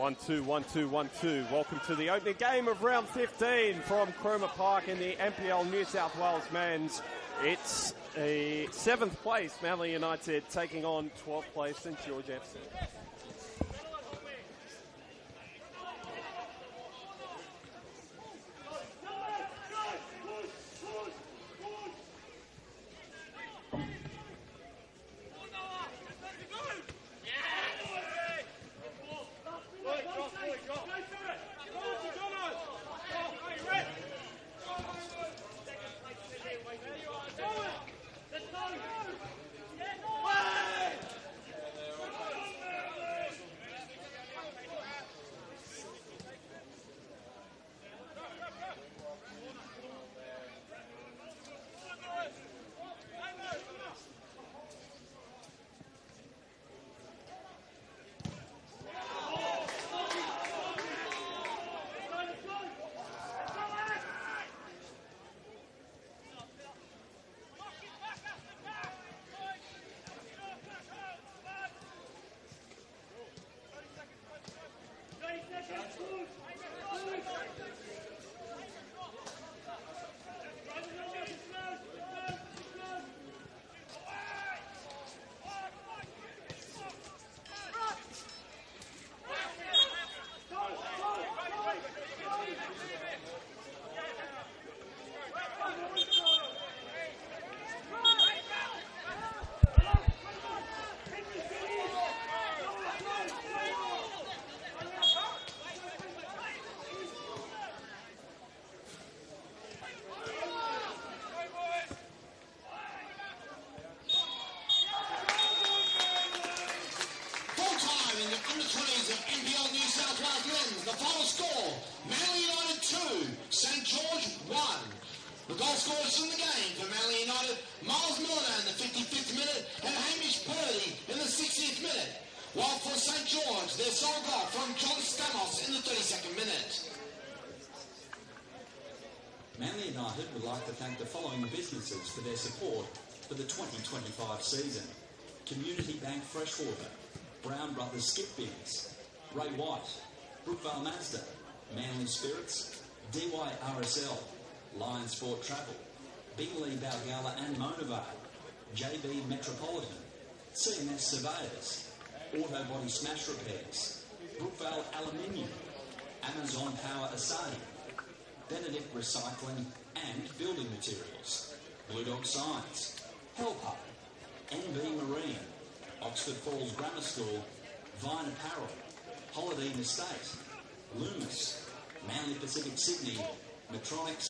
1-2, 1-2, 1-2. Welcome to the opening game of round 15 from Cromer Park in the NPL New South Wales men's. It's a 7th place Manly United taking on 12th place St George FC. NPL New South Wales men's. The final score, Manly United 2, St George 1. The goal scorers in the game for Manly United, Miles Milner in the 55th minute and Hamish Purdy in the 60th minute. While for St George, their sole goal from John Stamos in the 32nd minute. Manly United would like to thank the following businesses for their support for the 2025 season. Community Bank Freshwater, Brown Brothers Skip Bins, Ray White, Brookvale Mazda, Manly Spirits, DYRSL, Lion Sport Travel, Bingley Balgala and Monavale, JB Metropolitan, CMS Surveyors, Auto Body Smash Repairs, Brookvale Aluminium, Amazon Power Asadi, Benedict Recycling and Building Materials, Blue Dog Signs, Help Hub, NB Marine, Oxford Falls Grammar School, Vine Apparel, Holiday Inn Estate, Loomis, Manly Pacific Sydney, Metronics.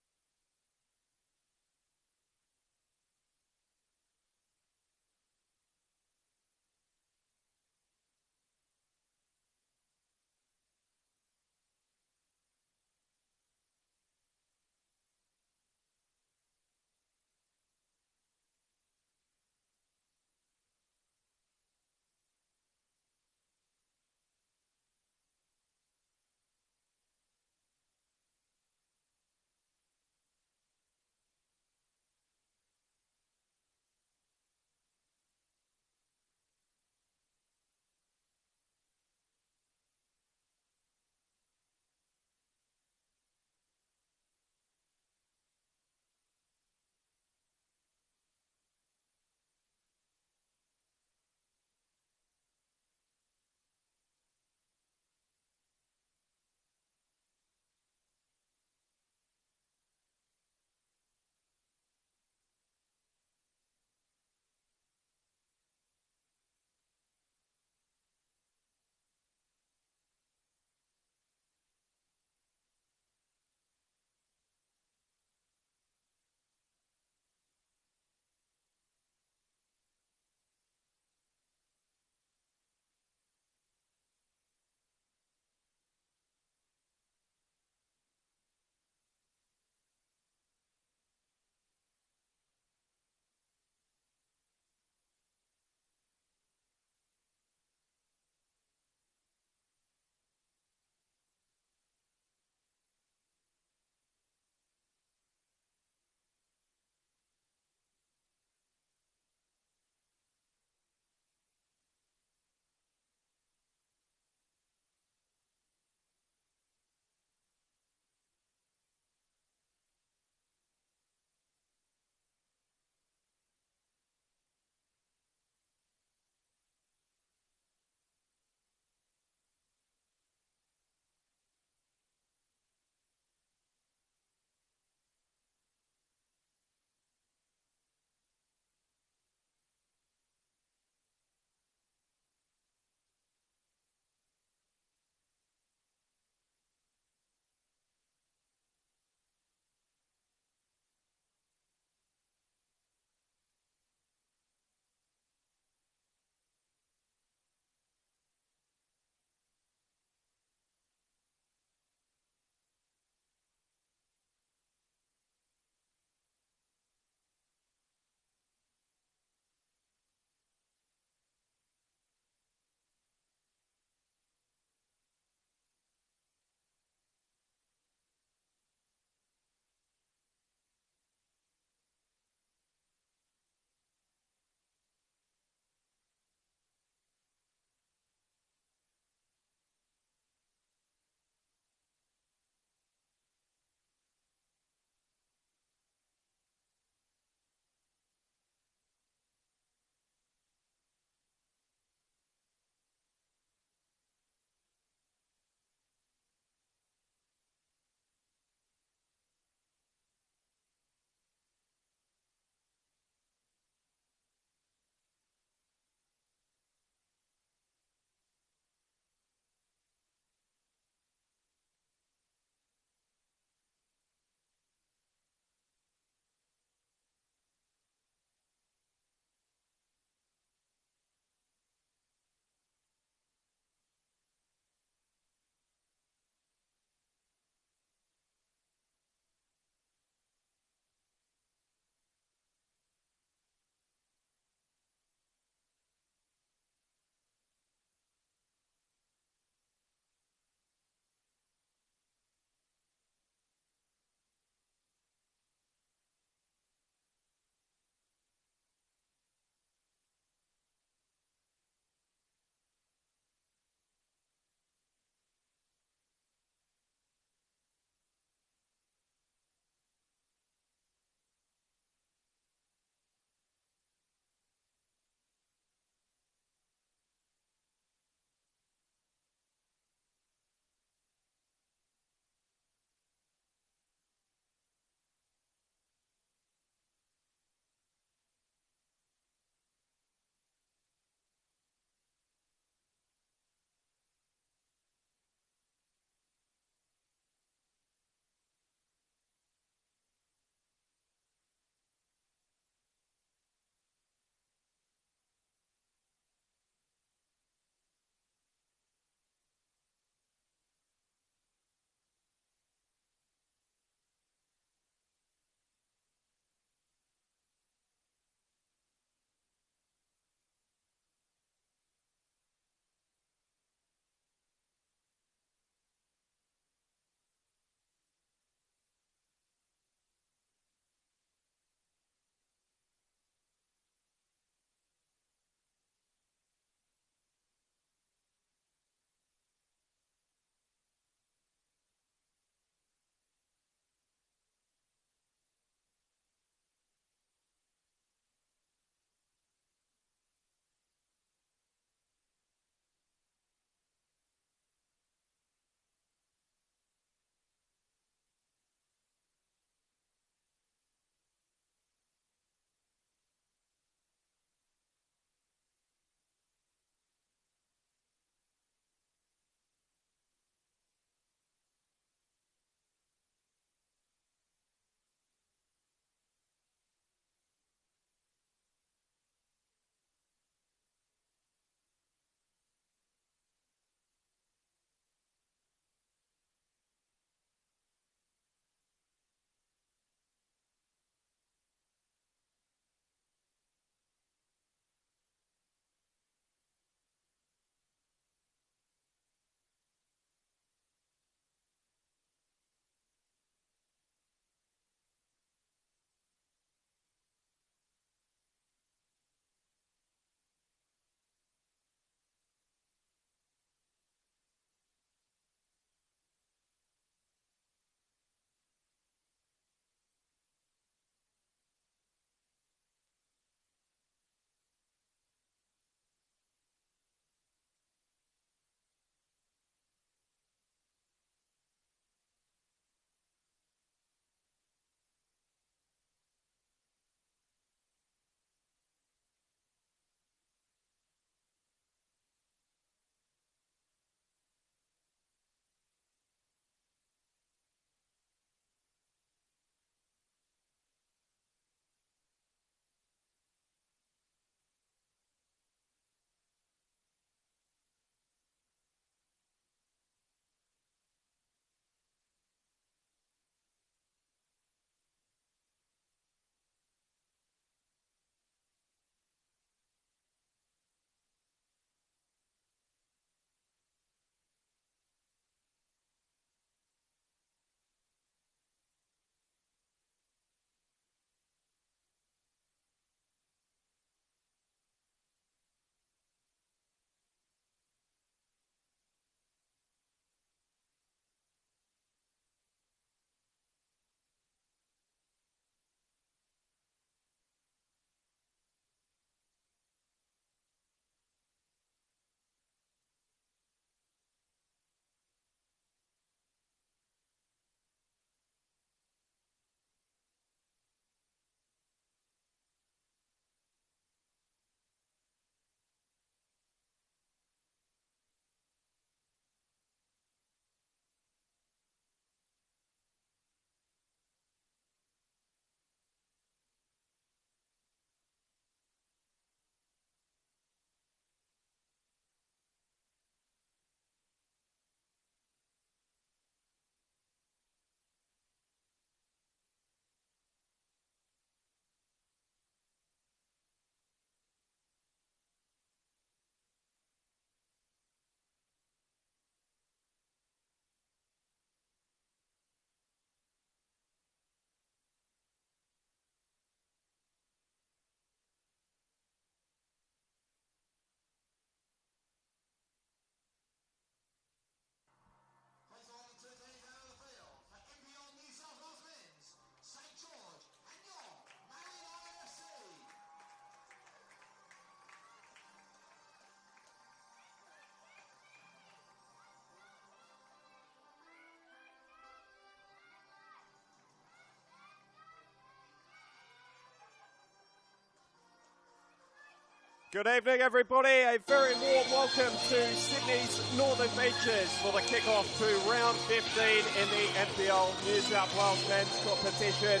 Good evening, everybody. A very warm welcome to Sydney's Northern Beaches for the kick-off to round 15 in the NPL New South Wales men's competition.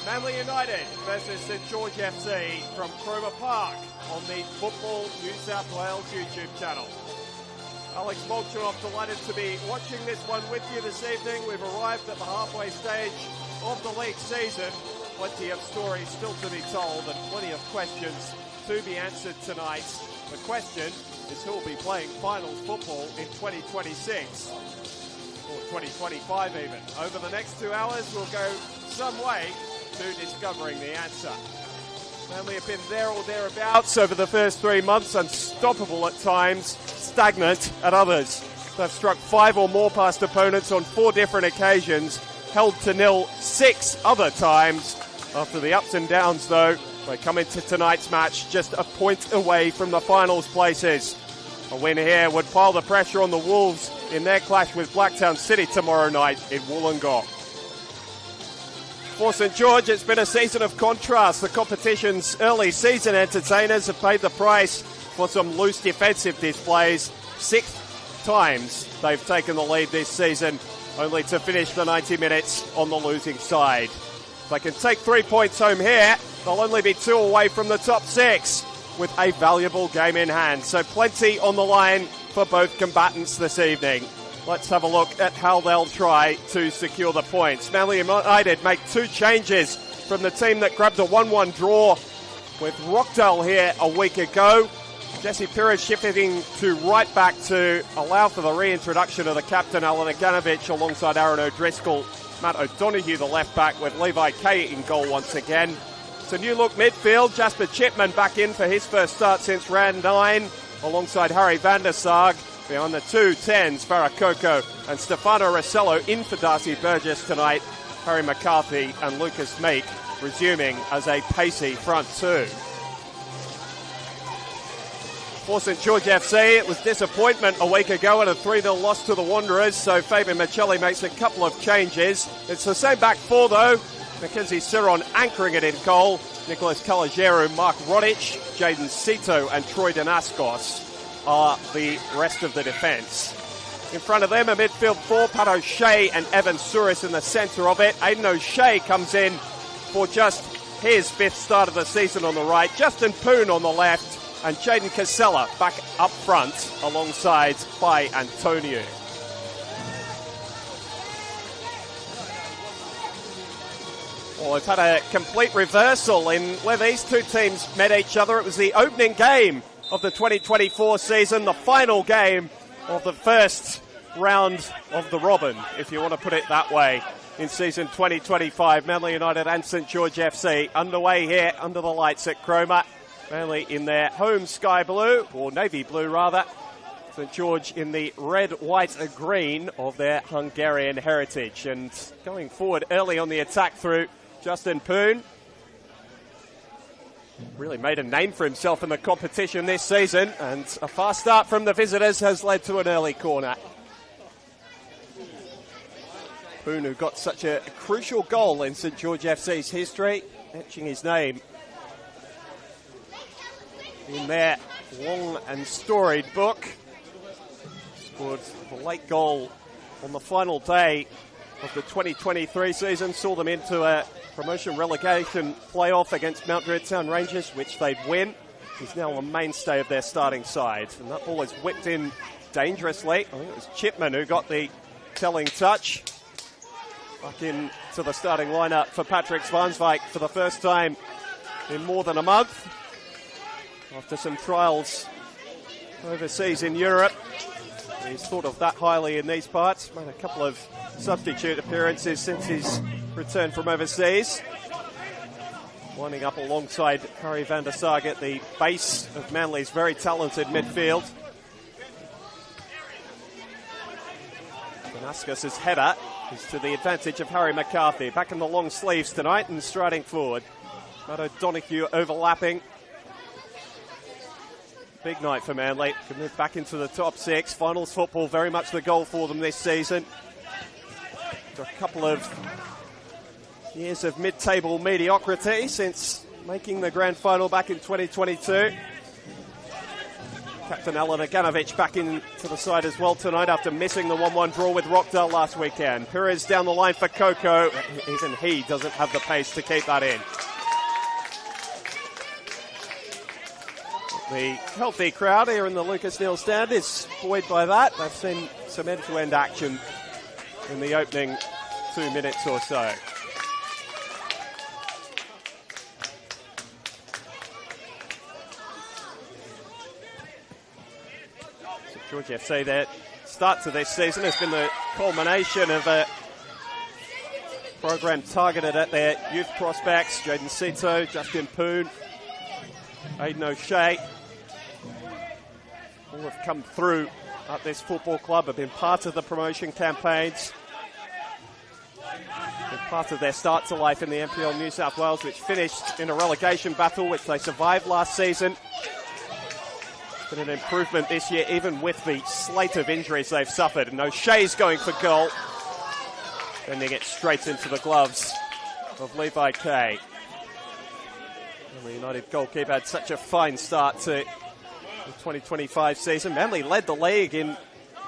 Manly United versus St George FC from Cromer Park on the Football New South Wales YouTube channel. Alex Molchanoff, delighted to be watching this one with you this evening. We've arrived at the halfway stage of the league season. Plenty of stories still to be told and plenty of questions to be answered tonight. The question is who will be playing finals football in 2026 or 2025 even. Over the next 2 hours we'll go some way to discovering the answer. Manly have been there or thereabouts over the first 3 months, unstoppable at times, stagnant at others. They've struck 5 or more past opponents on 4 different occasions, held to nil 6 other times. After the ups and downs though, they come into tonight's match just a point away from the finals places. A win here would pile the pressure on the Wolves in their clash with Blacktown City tomorrow night in Wollongong. For St George, it's been a season of contrast. The competition's early season entertainers have paid the price for some loose defensive displays. 6 times they've taken the lead this season, only to finish the 90 minutes on the losing side. If they can take 3 points home here, they'll only be 2 away from the top 6 with a valuable game in hand. So plenty on the line for both combatants this evening. Let's have a look at how they'll try to secure the points. Manly United make 2 changes from the team that grabbed a 1-1 draw with Rockdale here a week ago. Jesse Pires shifting to right back to allow for the reintroduction of the captain, Alan Aganovich, alongside Aaron O'Driscoll. Matt O'Donoghue, the left back, with Levi Kay in goal once again. It's a new look midfield. Jasper Chipman back in for his first start since round 9, alongside Harry van der Sarg. Behind the 2 10s, Farah Coco and Stefano Rossello in for Darcy Burgess tonight. Harry McCarthy and Lucas Meek resuming as a pacey front 2. For St George FC, it was disappointment a week ago and a 3-0 loss to the Wanderers, so Fabian Michelli makes a couple of changes. It's the same back 4 though. Mackenzie Siron anchoring it in goal. Nicholas Calageru, Mark Rodic, Jaden Sito and Troy Danaskos are the rest of the defence. In front of them, a midfield 4, Pat O'Shea and Evan Souris in the centre of it. Aidan O'Shea comes in for just his 5th start of the season on the right. Justin Poon on the left. And Jaden Casella back up front alongside Pai Antonio. Well, we've had a complete reversal in where these 2 teams met each other. It was the opening game of the 2024 season, the final game of the first round of the Robin, if you want to put it that way, in season 2025. Manly United and St George FC underway here under the lights at Cromer. Manly in their home sky blue, or navy blue rather. St George in the red, white and green of their Hungarian heritage. And going forward early on the attack through Justin Poon. Really made a name for himself in the competition this season, and a fast start from the visitors has led to an early corner. Poon, who got such a crucial goal in St George FC's history, etching his name in their long and storied book. Scored the late goal on the final day of the 2023 season, saw them into a promotion relegation playoff against Mount Druitt Town Rangers, which they'd win. He's now a mainstay of their starting side, and that ball is whipped in dangerously. I think it was Chipman who got the telling touch. Back into the starting lineup for Patrick Svansvik for the first time in more than a month. After some trials overseas in Europe, he's thought of that highly in these parts. Made a couple of substitute appearances since his return from overseas. Winding up alongside Harry van der Sarg at the base of Manly's very talented midfield. Danaskos' header is to the advantage of Harry McCarthy. Back in the long sleeves tonight and striding forward. Matt O'Donoghue overlapping. Big night for Manly. Can move back into the top 6. Finals football very much the goal for them this season. After a couple of years of mid-table mediocrity since making the grand final back in 2022. Captain Alan Aganovich back into the side as well tonight after missing the 1-1 draw with Rockdale last weekend. Perez down the line for Coco. Even he doesn't have the pace to keep that in. The healthy crowd here in the Lucas Neal stand is buoyed by that. They've seen some end-to-end action in the opening 2 minutes or so. George FC, their start to this season has been the culmination of a program targeted at their youth prospects. Jaden Sito, Justin Poon, Aidan O'Shea, all have come through at this football club, have been part of the promotion campaigns, been part of their start to life in the NPL New South Wales, which finished in a relegation battle, which they survived last season. Been an improvement this year, even with the slate of injuries they've suffered. And O'Shea's going for goal, sending it straight into the gloves of Levi Kay. The United goalkeeper had such a fine start to the 2025 season. Manly led the league in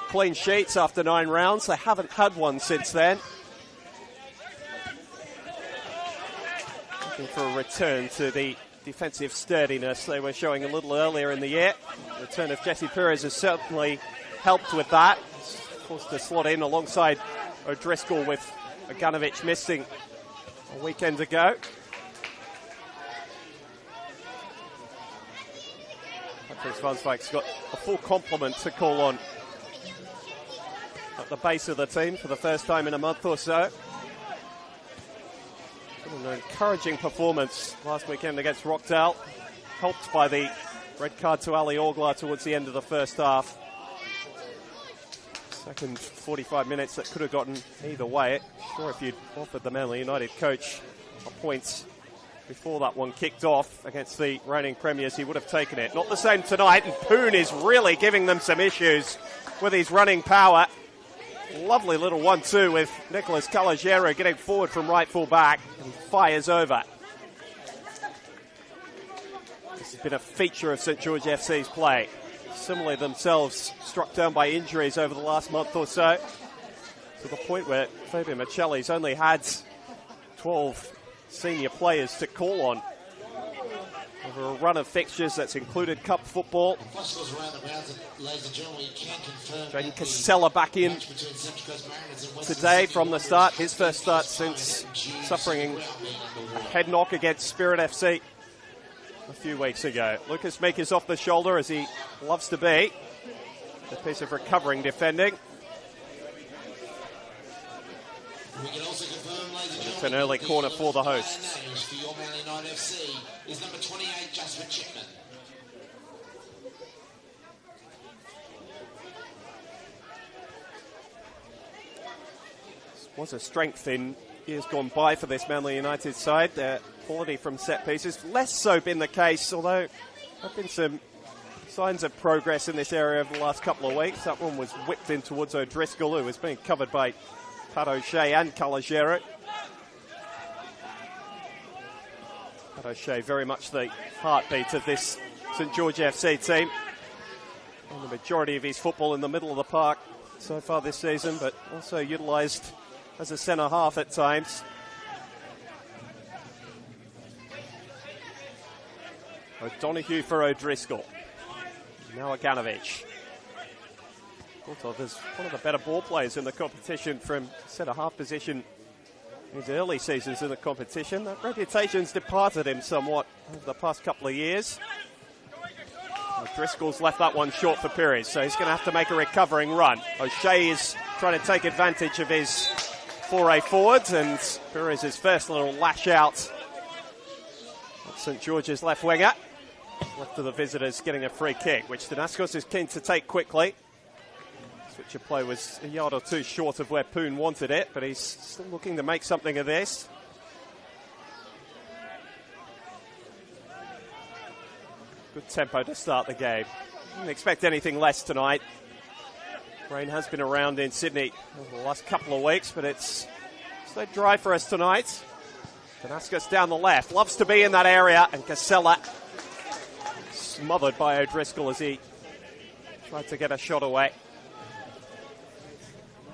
clean sheets after 9 rounds. They haven't had one since then. Looking for a return to the defensive sturdiness they were showing a little earlier in the year. The return of Jesse Perez has certainly helped with that. He's forced to slot in alongside O'Driscoll with Aganovich missing a weekend ago. Patrick Svansvik's got a full complement to call on at the base of the team for the first time in a month or so. An encouraging performance last weekend against Rockdale, helped by the red card to Ali Orglar towards the end of the first half. Second 45 minutes that could have gotten either way. Sure, if you'd offered the Manly United coach a point before that one kicked off against the reigning premiers, he would have taken it. Not the same tonight, and Poon is really giving them some issues with his running power. Lovely little 1-2 with Nicholas Calagero getting forward from right full back and fires over. This has been a feature of St George FC's play. Similarly themselves struck down by injuries over the last month or so, to the point where Fabian Michelli's only had 12 senior players to call on over a run of fixtures that's included cup football. Jaden Casella back in today from the start, his first start since suffering a head knock against Spirit FC a few weeks ago. Lucas Meek is off the shoulder, as he loves to be. A piece of recovering defending. It's an early corner for the hosts. For your Manly United FC is number 28, Jasper Chipman. This was a strength in years gone by for this Manly United side. Their quality from set pieces, less so been the case, although there have been some signs of progress in this area over the last couple of weeks. That one was whipped in towards O'Driscoll, who was being covered by Pat O'Shea and Calagero. Pat O'Shea very much the heartbeat of this St George FC team. And the majority of his football in the middle of the park so far this season, but also utilised as a centre half at times. O'Donoghue for O'Driscoll. Now Aganovich. Gortov is one of the better ball players in the competition from centre half position in his early seasons in the competition. That reputation's departed him somewhat over the past couple of years. Driscoll's left that one short for Perez, so he's going to have to make a recovering run. O'Shea is trying to take advantage of his foray forwards, and Perez's first little lash out at St George's left winger. Left of the visitors getting a free kick, which Danaskos is keen to take quickly. Switch of play was a yard or two short of where Poon wanted it, but he's still looking to make something of this. Good tempo to start the game. Didn't expect anything less tonight. Rain has been around in Sydney over the last couple of weeks, but it's stayed dry for us tonight. Danaskos down the left, loves to be in that area, and Casella smothered by O'Driscoll as he tried to get a shot away.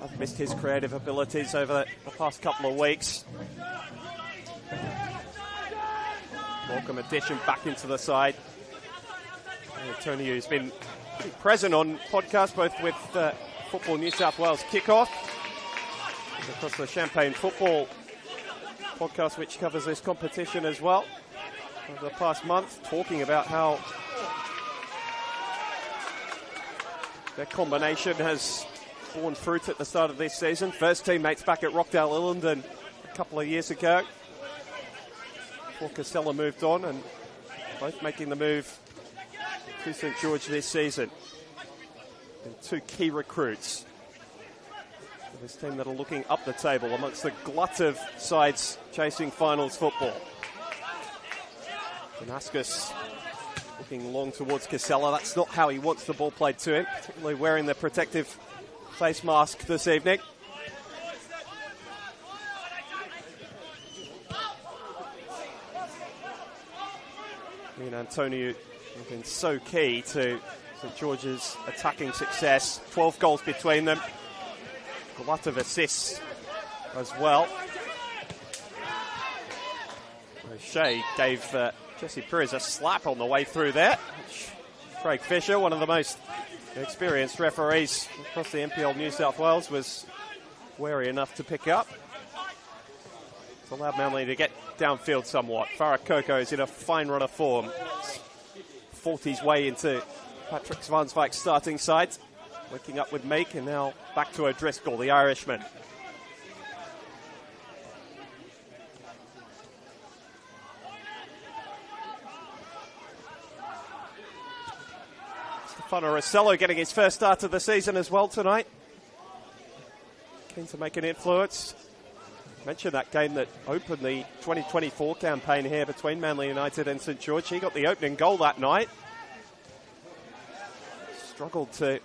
I've missed his creative abilities over the past couple of weeks. Welcome addition back into the side. Tony, who's been pretty present on podcasts, both with Football New South Wales Kickoff and across the Champagne Football podcast, which covers this competition as well, over the past month, talking about how their combination has borne fruit at the start of this season. First teammates back at Rockdale Illingdon a couple of years ago, before Casella moved on, and both making the move to St George this season. And two key recruits for this team that are looking up the table amongst the glut of sides chasing finals football. Damascus looking long towards Casella. That's not how he wants the ball played to him, particularly wearing the protective face mask this evening. And Antonio has been so key to St George's attacking success. 12 goals between them. A lot of assists as well. O'Shea gave Jesse Perez a slap on the way through there. Craig Fisher, one of the most experienced referees across the NPL New South Wales, was wary enough to pick up. It's allowed Manly to get downfield somewhat. Farah Coco is in a fine run of form. Fought his way into Patrick Svanswijk's starting side, working up with Meek, and now back to O'Driscoll, the Irishman. Stefano Rossello getting his first start of the season as well tonight. Keen to make an influence. Mentioned that game that opened the 2024 campaign here between Manly United and St George. He got the opening goal that night. Struggled to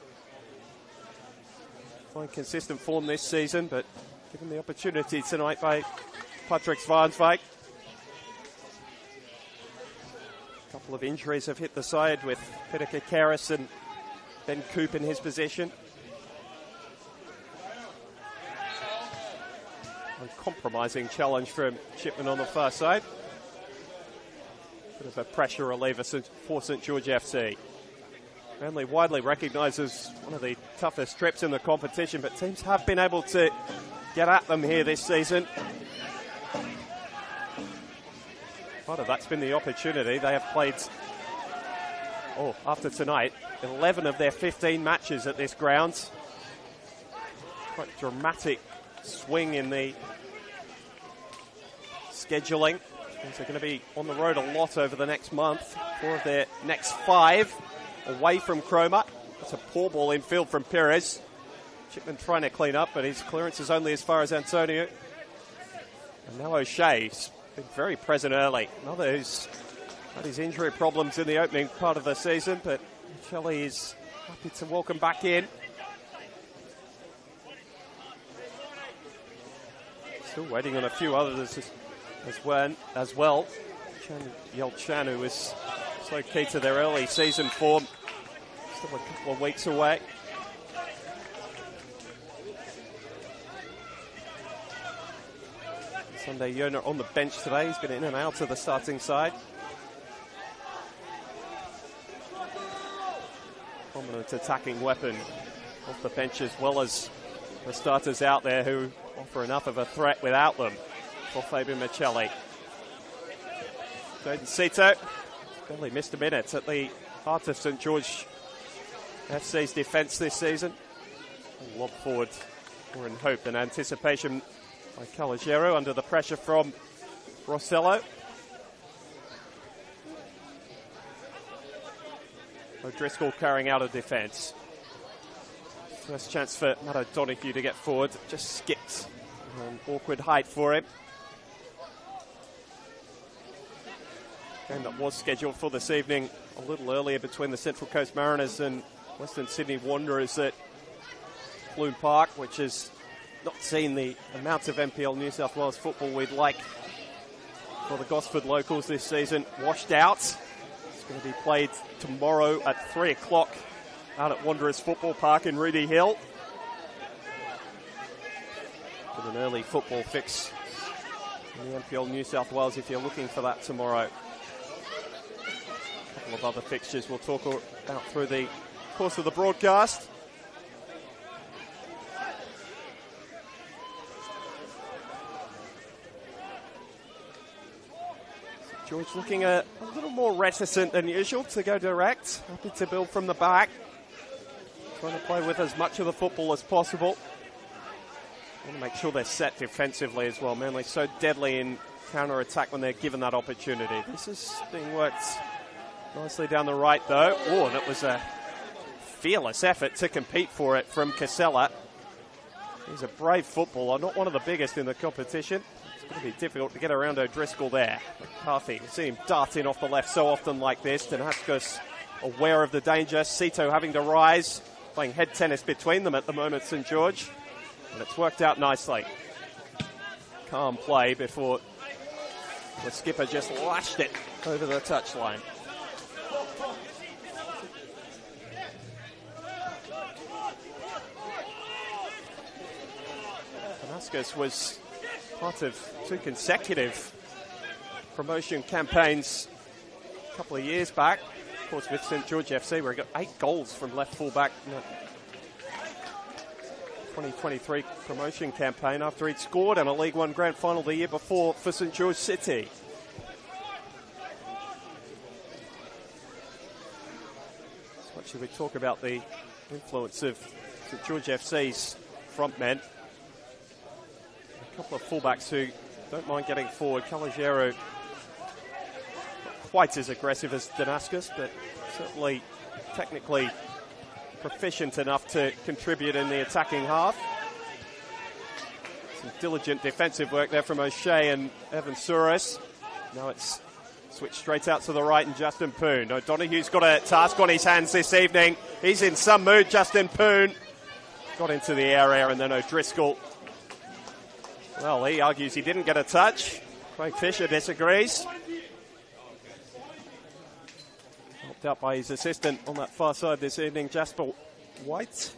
find consistent form this season, but given the opportunity tonight by Patrick Svanswijk. A couple of injuries have hit the side with Peter Kakaris and Ben Coop in his position. Uncompromising challenge from Chipman on the far side. Bit of a pressure reliever for St George FC. Manly widely recognised as one of the toughest trips in the competition, but teams have been able to get at them here this season. Part of that's been the opportunity. They have played, after tonight, 11 of their 15 matches at this ground. Quite dramatic swing in the scheduling. They're going to be on the road a lot over the next month. 4 of their next 5 away from Cromer. It's a poor ball infield from Perez. Chipman trying to clean up, but his clearance is only as far as Antonio. And now O'Shea's been very present early. Another who's had his injury problems in the opening part of the season, but Shelley is happy to welcome back in. Still waiting on a few others as well. Yelchan, who was so key to their early season form, still a couple of weeks away. Sunday Yona on the bench today. He's been in and out of the starting side. Prominent attacking weapon off the bench, as well as the starters out there who offer enough of a threat without them for Fabian Michelli. Jaden Cito barely missed a minute at the heart of St George FC's defence this season. Lob forward, more in hope than anticipation by Calogero under the pressure from Rossello. O'Driscoll carrying out a defence. First chance for Matt O'Donoghue to get forward. Just skipped an awkward height for him. Game that was scheduled for this evening a little earlier between the Central Coast Mariners and Western Sydney Wanderers at Bloom Park, which has not seen the amount of NPL New South Wales football we'd like for the Gosford locals this season washed out. It's going to be played tomorrow at 3 o'clock out at Wanderers Football Park in Ruby Hill. With an early football fix in the NPL New South Wales if you're looking for that tomorrow. A couple of other fixtures we'll talk about through the course of the broadcast. George looking a little more reticent than usual to go direct. Happy to build from the back. Trying to play with as much of the football as possible. Want to make sure they're set defensively as well. Manly so deadly in counter-attack when they're given that opportunity. This is being worked nicely down the right though. Oh, that was a fearless effort to compete for it from Casella. He's a brave footballer, not one of the biggest in the competition. It's going to be difficult to get around O'Driscoll there. McCarthy, you see him darting off the left so often like this. Danaskos aware of the danger. Sito having to rise. Playing head tennis between them at the moment, St George. And it's worked out nicely. Calm play before the skipper just lashed it over the touchline. Danaskos was part of 2 consecutive promotion campaigns a couple of years back. Of course, with St George FC, where he got 8 goals from left full-back in the 2023 promotion campaign after he'd scored in a League One Grand Final the year before for St George City. So much as we talk about the influence of St George FC's front men, a couple of fullbacks who don't mind getting forward. Calogero, not quite as aggressive as Danaskos, but certainly technically proficient enough to contribute in the attacking half. Some diligent defensive work there from O'Shea and Evan Souris. Now it's switched straight out to the right and Justin Poon. O'Donoghue's got a task on his hands this evening. He's in some mood, Justin Poon. Got into the area and then O'Driscoll. Well, he argues he didn't get a touch. Craig Fisher disagrees. Helped out by his assistant on that far side this evening, Jasper White.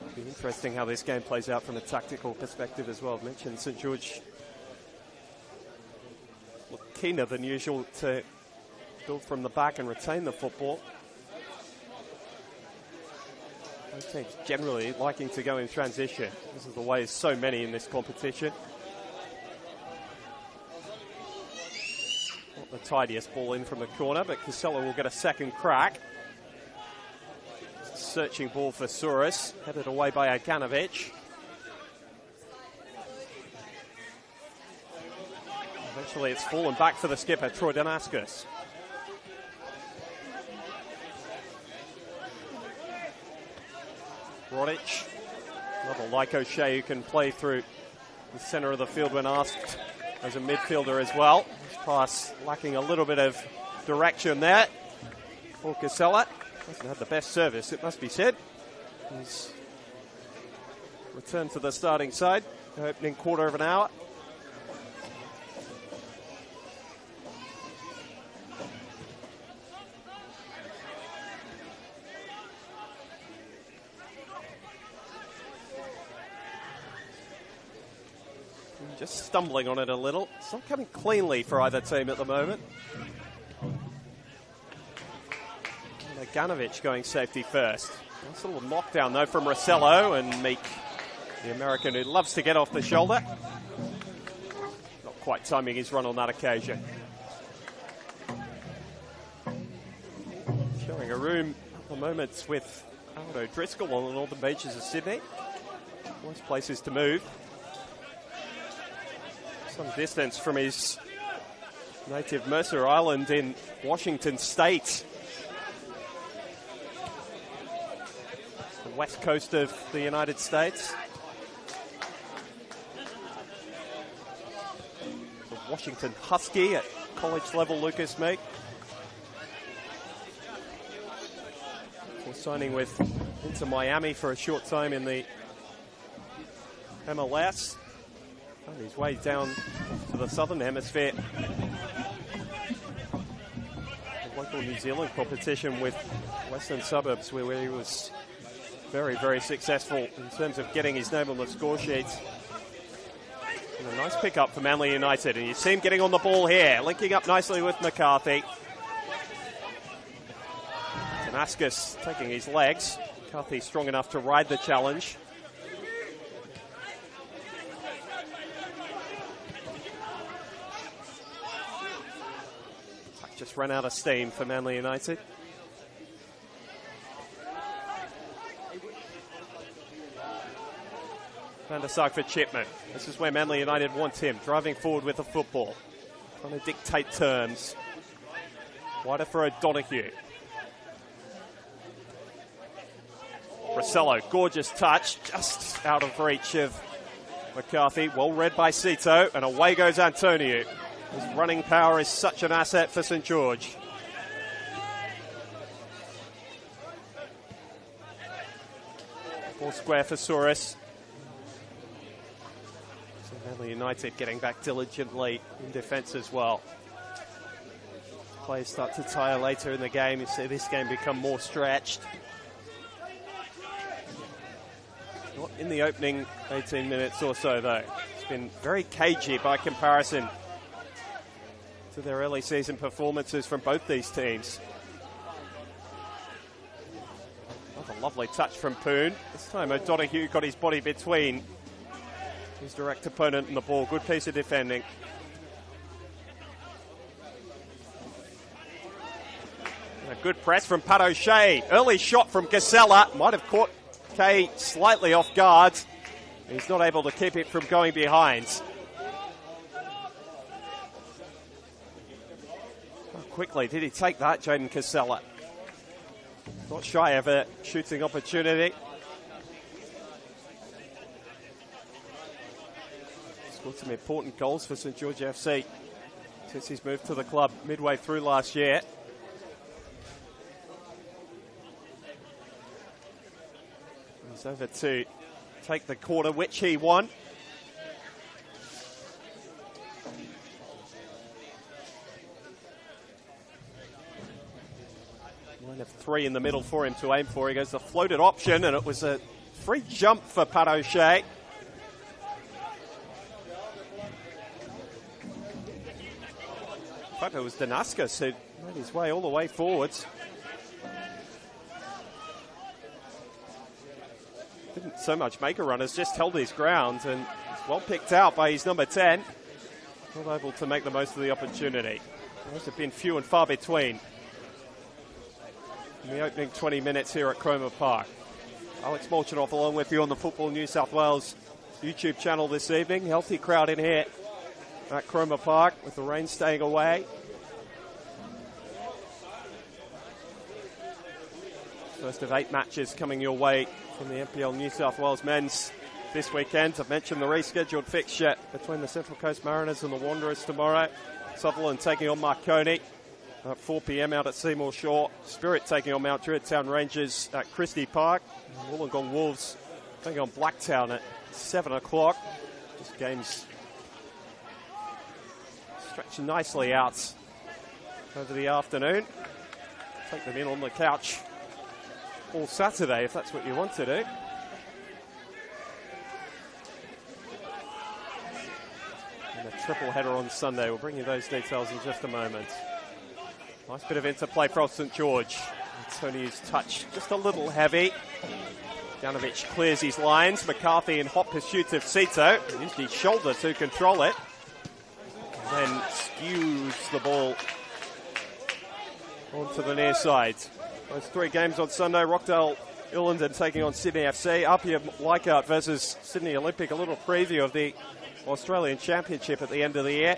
It'll be interesting how this game plays out from a tactical perspective as well. I mentioned St George look keener than usual to build from the back and retain the football. Both teams generally liking to go in transition. This is the way so many in this competition. Not the tidiest ball in from the corner, but Casella will get a second crack. Searching ball for Souris, headed away by Aganovic. Eventually it's fallen back for the skipper, Troy Danaskos. Rodic, another like O'Shea who can play through the centre of the field when asked as a midfielder as well. This pass lacking a little bit of direction there for Casella. Hasn't had the best service, it must be said. He's returned to the starting side, opening quarter of an hour. Just stumbling on it a little. It's not coming cleanly for either team at the moment. Ganovic going safety first. Nice little knockdown though from Rossello and Meek, the American who loves to get off the shoulder. Not quite timing his run on that occasion. Showing a room at the moment with Aldo Driscoll on the northern beaches of Sydney. Worst places to move. Some distance from his native Mercer Island in Washington State. The west coast of the United States. The Washington Husky at college level, Lucas Meek. Before signing with Inter Miami for a short time in the MLS. On his way down to the southern hemisphere. The local New Zealand competition with Western Suburbs, where he was very, very successful in terms of getting his name on the score sheets. And a nice pick-up for Manly United. And you see him getting on the ball here, linking up nicely with McCarthy. Damascus taking his legs. McCarthy strong enough to ride the challenge. Just ran out of steam for Manly United. Van der Sark for Chipman. This is where Manly United wants him, driving forward with the football, trying to dictate terms. Wider for O'Donoghue. Rossello, gorgeous touch, just out of reach of McCarthy. Well read by Sito, and away goes Antonio. His running power is such an asset for St George. Ball square for Souris. So Manly United getting back diligently in defence as well. Players start to tire later in the game. You see this game become more stretched. Not in the opening 18 minutes or so, though. It's been very cagey by comparison to their early season performances from both these teams. A lovely touch from Poon. This time O'Donoghue got his body between his direct opponent and the ball. Good piece of defending. A good press from Pat O'Shea. Early shot from Casella. Might have caught Kay slightly off guard. He's not able to keep it from going behind. How quickly did he take that, Jaden Casella? Not shy of a shooting opportunity. Scored some important goals for St George FC since he's moved to the club midway through last year. He's over to take the quarter, which he won. Line of three in the middle for him to aim for. He goes the floated option, and it was a free jump for Pat O'Shea. In fact, it was Damascus who made his way all the way forwards. Didn't so much make a run as just held his ground, and was well picked out by his number 10. Not able to make the most of the opportunity. Those have been few and far between in the opening 20 minutes here at Cromer Park. Alex Molchanoff along with you on the Football New South Wales YouTube channel this evening. Healthy crowd in here at Cromer Park with the rain staying away. First of 8 matches coming your way from the NPL New South Wales men's this weekend. I've mentioned the rescheduled fixture between the Central Coast Mariners and the Wanderers tomorrow. Sutherland taking on Marconi at 4 p.m. out at Seymour Shore. Spirit taking on Mount Druitt Town Rangers at Christie Park. And Wollongong Wolves taking on Blacktown at 7 o'clock. This game's stretched nicely out over the afternoon. Take them in on the couch all Saturday if that's what you want to do. And a triple header on Sunday. We'll bring you those details in just a moment. Nice bit of interplay for St George. Tony's touch just a little heavy. Janovic clears his lines. McCarthy in hot pursuit of Sito. He used his shoulder to control it. And then skews the ball onto the near side. Those 3 games on Sunday. Rockdale Illingdon taking on Sydney FC. Apia Leichhardt versus Sydney Olympic. A little preview of the Australian Championship at the end of the year.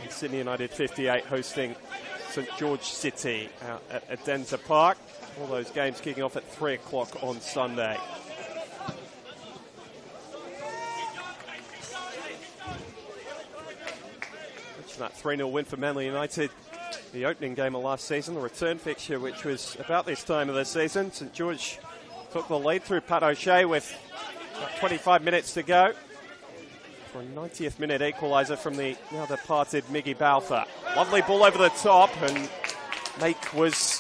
And Sydney United 58 hosting St George City out at Adenza Park. All those games kicking off at 3 o'clock on Sunday. Mention that 3-0 win for Manly United. The opening game of last season, the return fixture, which was about this time of the season. St George took the lead through Pat O'Shea with about 25 minutes to go. for a 90th minute equaliser from the now departed Miggy Balfour. Lovely ball over the top, and Make was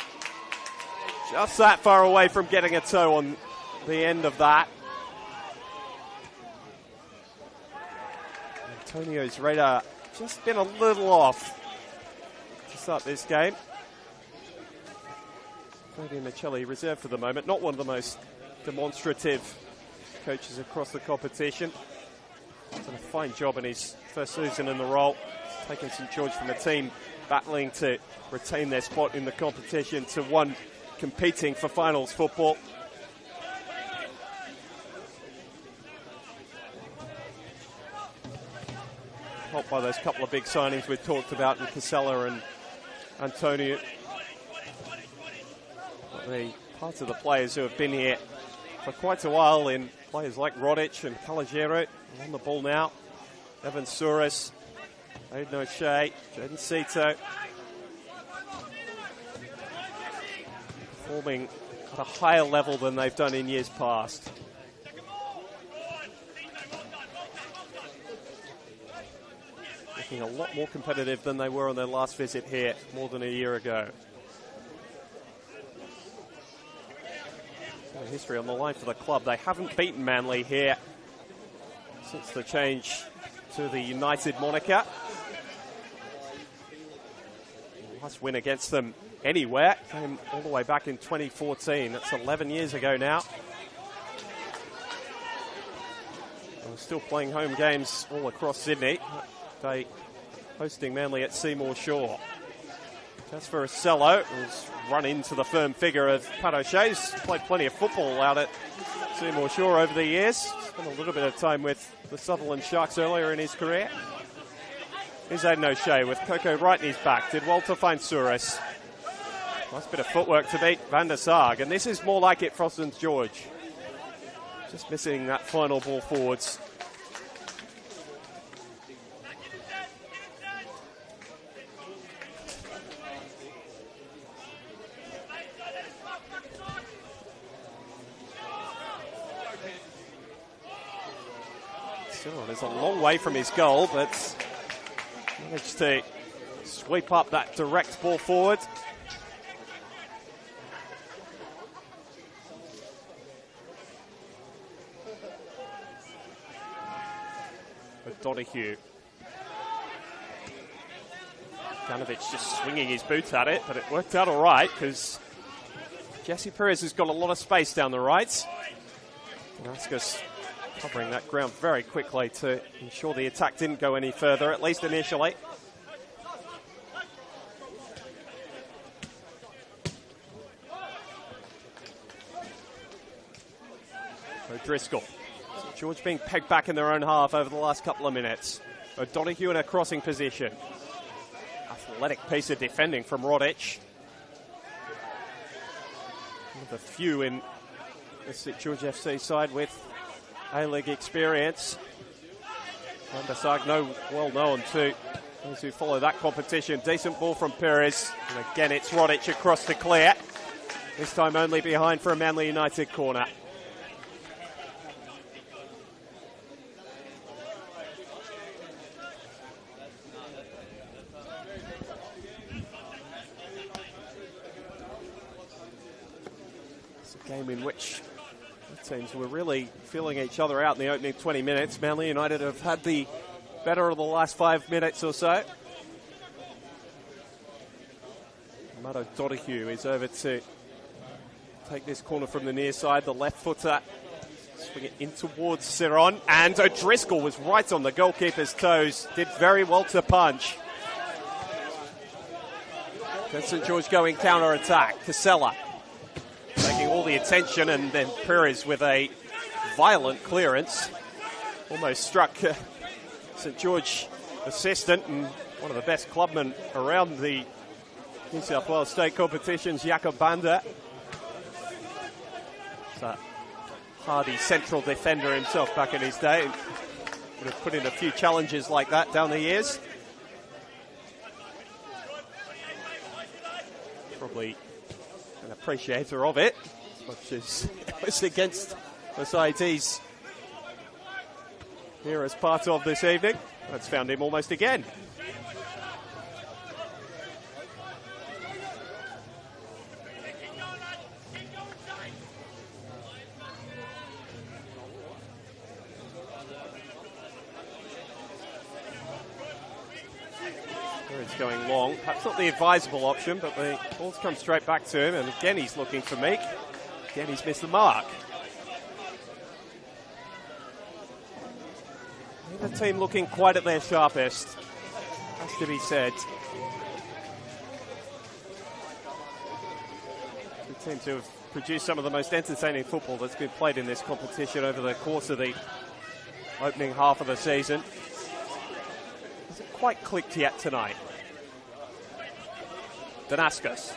just that far away from getting a toe on the end of that. Antonio's radar just been a little off to start this game. Fabian Michelli reserved for the moment, not one of the most demonstrative coaches across the competition. He's done a fine job in his first season in the role. He's taken St George from a team battling to retain their spot in the competition to one competing for finals football. Helped by those couple of big signings we've talked about in Casella and Antonio. The parts of the players who have been here for quite a while, in players like Rodic and Calagero on the ball now. Evan Souris, Aiden O'Shea, Jaden Sito. Performing at a higher level than they've done in years past. Looking a lot more competitive than they were on their last visit here more than a year ago. History on the line for the club. They haven't beaten Manly here since the change to the United moniker. The last win against them anywhere came all the way back in 2014. That's 11 years ago now. We're still playing home games all across Sydney. They hosting Manly at Seymour Shore. Just for Ocello, who's run into the firm figure of Pat O'Shea's played plenty of football out at Seymour Shore over the years. Spent a little bit of time with the Sutherland Sharks earlier in his career. Here's Aiden O'Shea with Coco right in his back. Did well to find Souris. Nice bit of footwork to beat Van der Sarg. And this is more like it for St George. Just missing that final ball forwards. Is a long way from his goal, but managed to sweep up that direct ball forward. Donahue. Ganovich just swinging his boots at it, but it worked out all right because Jesse Perez has got a lot of space down the right. Damascus covering that ground very quickly to ensure the attack didn't go any further, at least initially. O'Driscoll. St George being pegged back in their own half over the last couple of minutes. O'Donoghue in a crossing position. Athletic piece of defending from Rodic. One of the few in the St George FC side with A-League experience. Van der Sarg, well known to those who follow that competition. Decent ball from Perez. And again, it's Rodic across to clear. This time only behind for a Manly United corner. It's a game in which teams were really feeling each other out in the opening 20 minutes. Manly United have had the better of the last 5 minutes or so. Matt O'Donoghue is over to take this corner from the near side. The left footer, swing it in towards Ciron. And O'Driscoll was right on the goalkeeper's toes. Did very well to punch. Then St George going counter-attack. Casella taking all the attention, and then Perez with a violent clearance. Almost struck St George assistant and one of the best clubmen around the New South Wales state competitions, Jakob Banda. It's a hardy central defender himself back in his day. Would have put in a few challenges like that down the years. Probably an appreciator of it, as much as it was against Mercedes here as part of this evening. That's found him almost again. It's going long. Perhaps not the advisable option, but the ball's come straight back to him, and again he's looking for Meek. Again he's missed the mark. The team looking quite at their sharpest, has to be said. Two teams who have produced some of the most entertaining football that's been played in this competition over the course of the opening half of the season. Hasn't quite clicked yet tonight. Danaskas.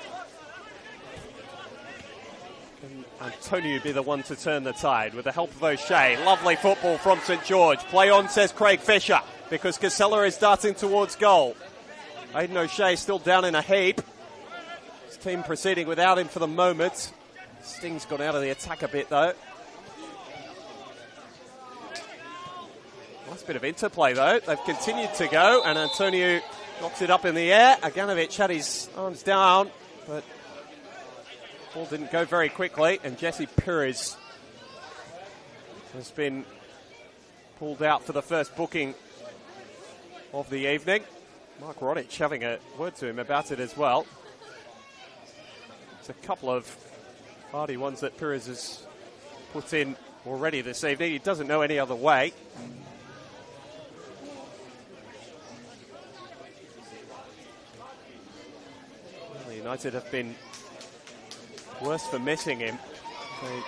Can Antonio be the one to turn the tide with the help of O'Shea? Lovely football from St George. Play on, says Craig Fisher, because Casella is darting towards goal. Aidan O'Shea still down in a heap. His team proceeding without him for the moment. Sting's gone out of the attack a bit though. Nice bit of interplay though. They've continued to go, and Antonio knocks it up in the air. Aganovic had his arms down, but ball didn't go very quickly, and Jesse Pires has been pulled out for the first booking of the evening. Mark Roddick having a word to him about it as well. It's a couple of hardy ones that Pires has put in already this evening. He doesn't know any other way. United have been worse for missing him. They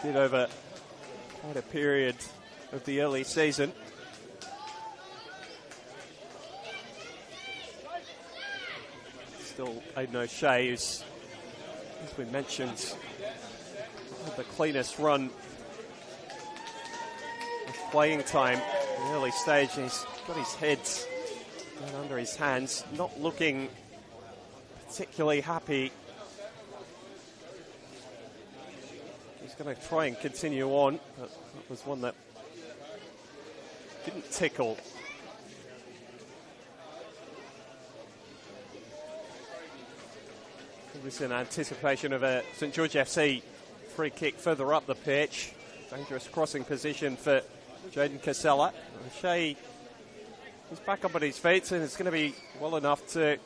did over quite a period of the early season. Still Aidan O'Shea, who's, as we mentioned, had the cleanest run of playing time in the early stage. He's got his head down under his hands, not looking particularly happy. He's going to try and continue on, but that was one that didn't tickle. It was in anticipation of a St George FC free kick further up the pitch. Dangerous crossing position for Jaden Casella. O'Shea is back up on his feet, and it's going to be well enough to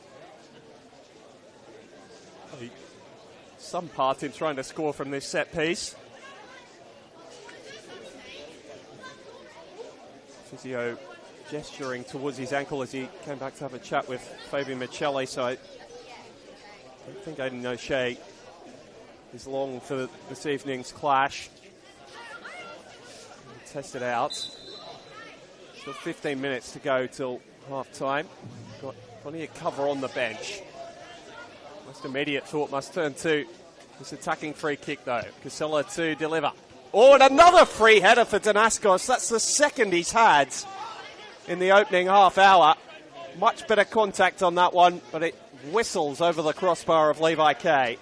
some part in trying to score from this set piece. Physio gesturing towards his ankle as he came back to have a chat with Fabian Michelli, so I don't think Aidan O'Shea is long for this evening's clash. We'll test it out. Still 15 minutes to go till half time. Got plenty of cover on the bench. Most immediate thought must turn to this attacking free kick though. Casella to deliver. Oh, and another free header for Danaskas. That's the second he's had in the opening half hour. Much better contact on that one, but it whistles over the crossbar of Levi Kay.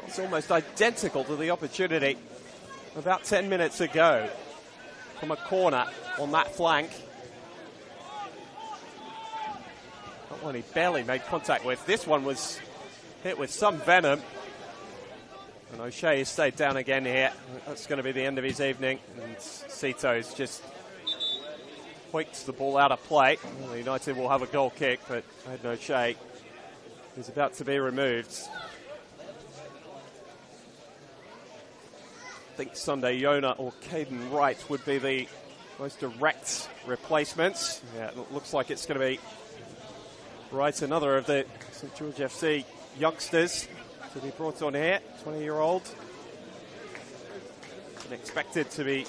It's almost identical to the opportunity about 10 minutes ago from a corner on that flank. That one he barely made contact with. This one was hit with some venom. And O'Shea has stayed down again here. That's going to be the end of his evening. And Sito's just hoiks the ball out of play. Well, United will have a goal kick, but Aidan O'Shea is about to be removed. I think Sunday Yona or Caden Wright would be the most direct replacements. Yeah, it looks like it's going to be Wright, another of the St George FC youngsters to be brought on here, 20-year-old. Expected to be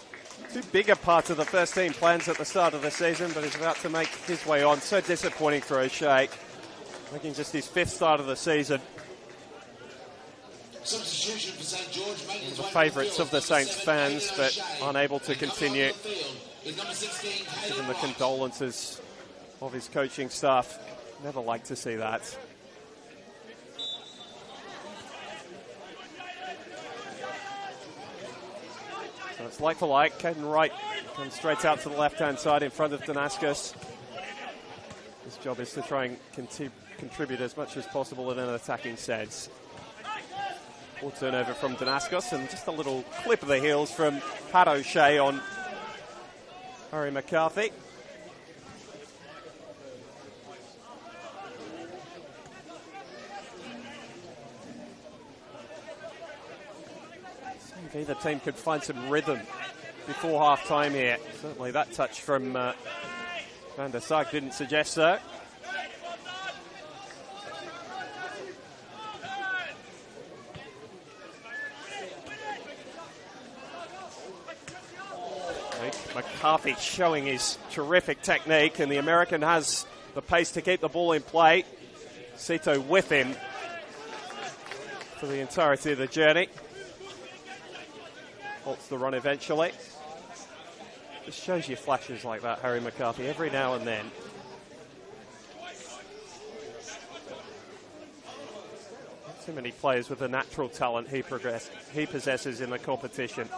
too big a part of the first team plans at the start of the season, but he's about to make his way on. So disappointing for O'Shea, making just his 5th start of the season. Substitution for St George, making the favourites of the Saints fans, but unable to continue. Given the condolences of his coaching staff. Never like to see that. It's like for like. Caden Wright comes straight out to the left-hand side in front of Damascus. His job is to try and contribute as much as possible in an attacking sense. Full turnover from Damascus, and just a little clip of the heels from Pat O'Shea on Harry McCarthy. See if either team could find some rhythm before half-time here. Certainly that touch from Van der Sar didn't suggest so. McCarthy showing his terrific technique, and the American has the pace to keep the ball in play. Sito with him for the entirety of the journey. Halts the run eventually. Just shows you flashes like that, Harry McCarthy, every now and then. Not too many players with the natural talent he possesses in the competition.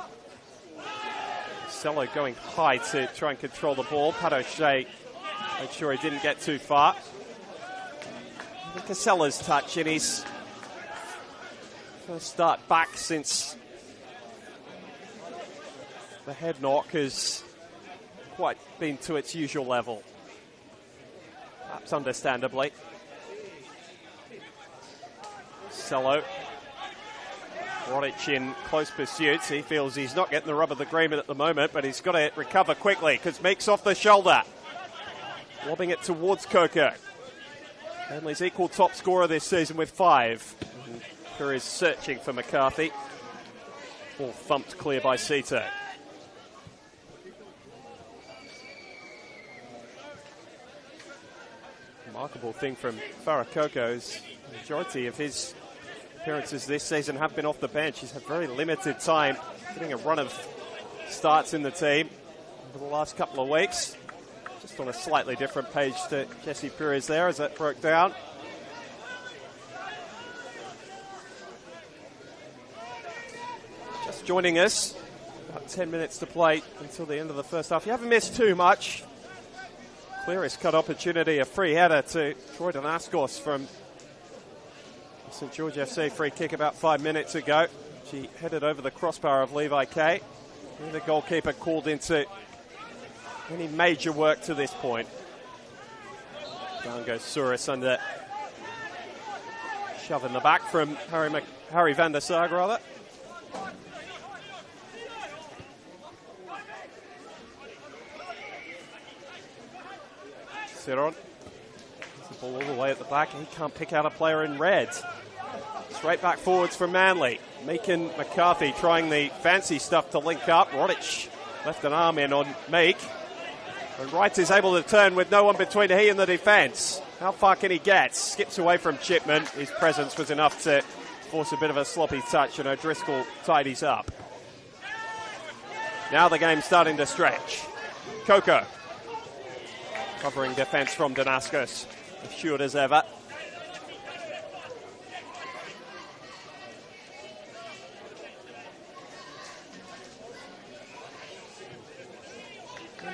Cello going high to try and control the ball. Pat O'Shea made sure he didn't get too far. Casella's touch in his first start back since the head knock has quite been to its usual level. Perhaps understandably. Cello. Rodic in close pursuit. He feels he's not getting the rub of the green at the moment, but he's got to recover quickly because Meek's off the shoulder. Lobbing it towards Coco. Manly's equal top scorer this season with 5. Kerr is searching for McCarthy. Ball thumped clear by Sito. Remarkable thing from Farah Coco is the majority of his appearances this season have been off the bench. He's had very limited time getting a run of starts in the team over the last couple of weeks. Just on a slightly different page to Jesse Perez there as that broke down. Just joining us, about 10 minutes to play until the end of the first half. You haven't missed too much. Clearest cut opportunity, a free header to Troy Damascus from St George FC, free kick about 5 minutes ago. She headed over the crossbar of Levi Kay. The goalkeeper called into any major work to this point. Down goes Souris under shove in the back from Harry Van der Sar, rather. Seron. The ball all the way at the back. He can't pick out a player in red. Straight back forwards from Manly. Meek and McCarthy trying the fancy stuff to link up. Rodic left an arm in on Meek. And Wright is able to turn with no one between he and the defence. How far can he get? Skips away from Chipman. His presence was enough to force a bit of a sloppy touch, and O'Driscoll tidies up. Now the game's starting to stretch. Coco covering defence from Damascus. Assured as ever.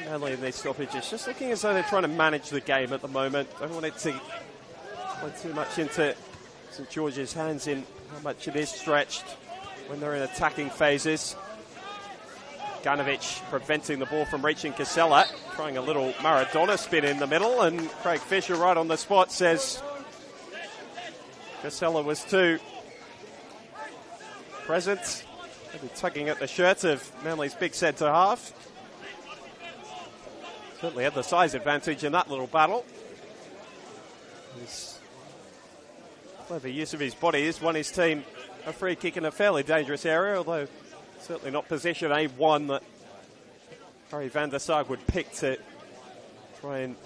Manly in these stoppages, just looking as though they're trying to manage the game at the moment. Don't want it to play too much into St George's hands in how much it is stretched when they're in attacking phases. Ganovic preventing the ball from reaching Casella, trying a little Maradona spin in the middle, and Craig Fisher right on the spot says Casella was too present, maybe tugging at the shirt of Manly's big centre half. Certainly had the size advantage in that little battle. His clever use of his body has won his team a free kick in a fairly dangerous area, although certainly not position A1 that Harry Van der Sar would pick to try and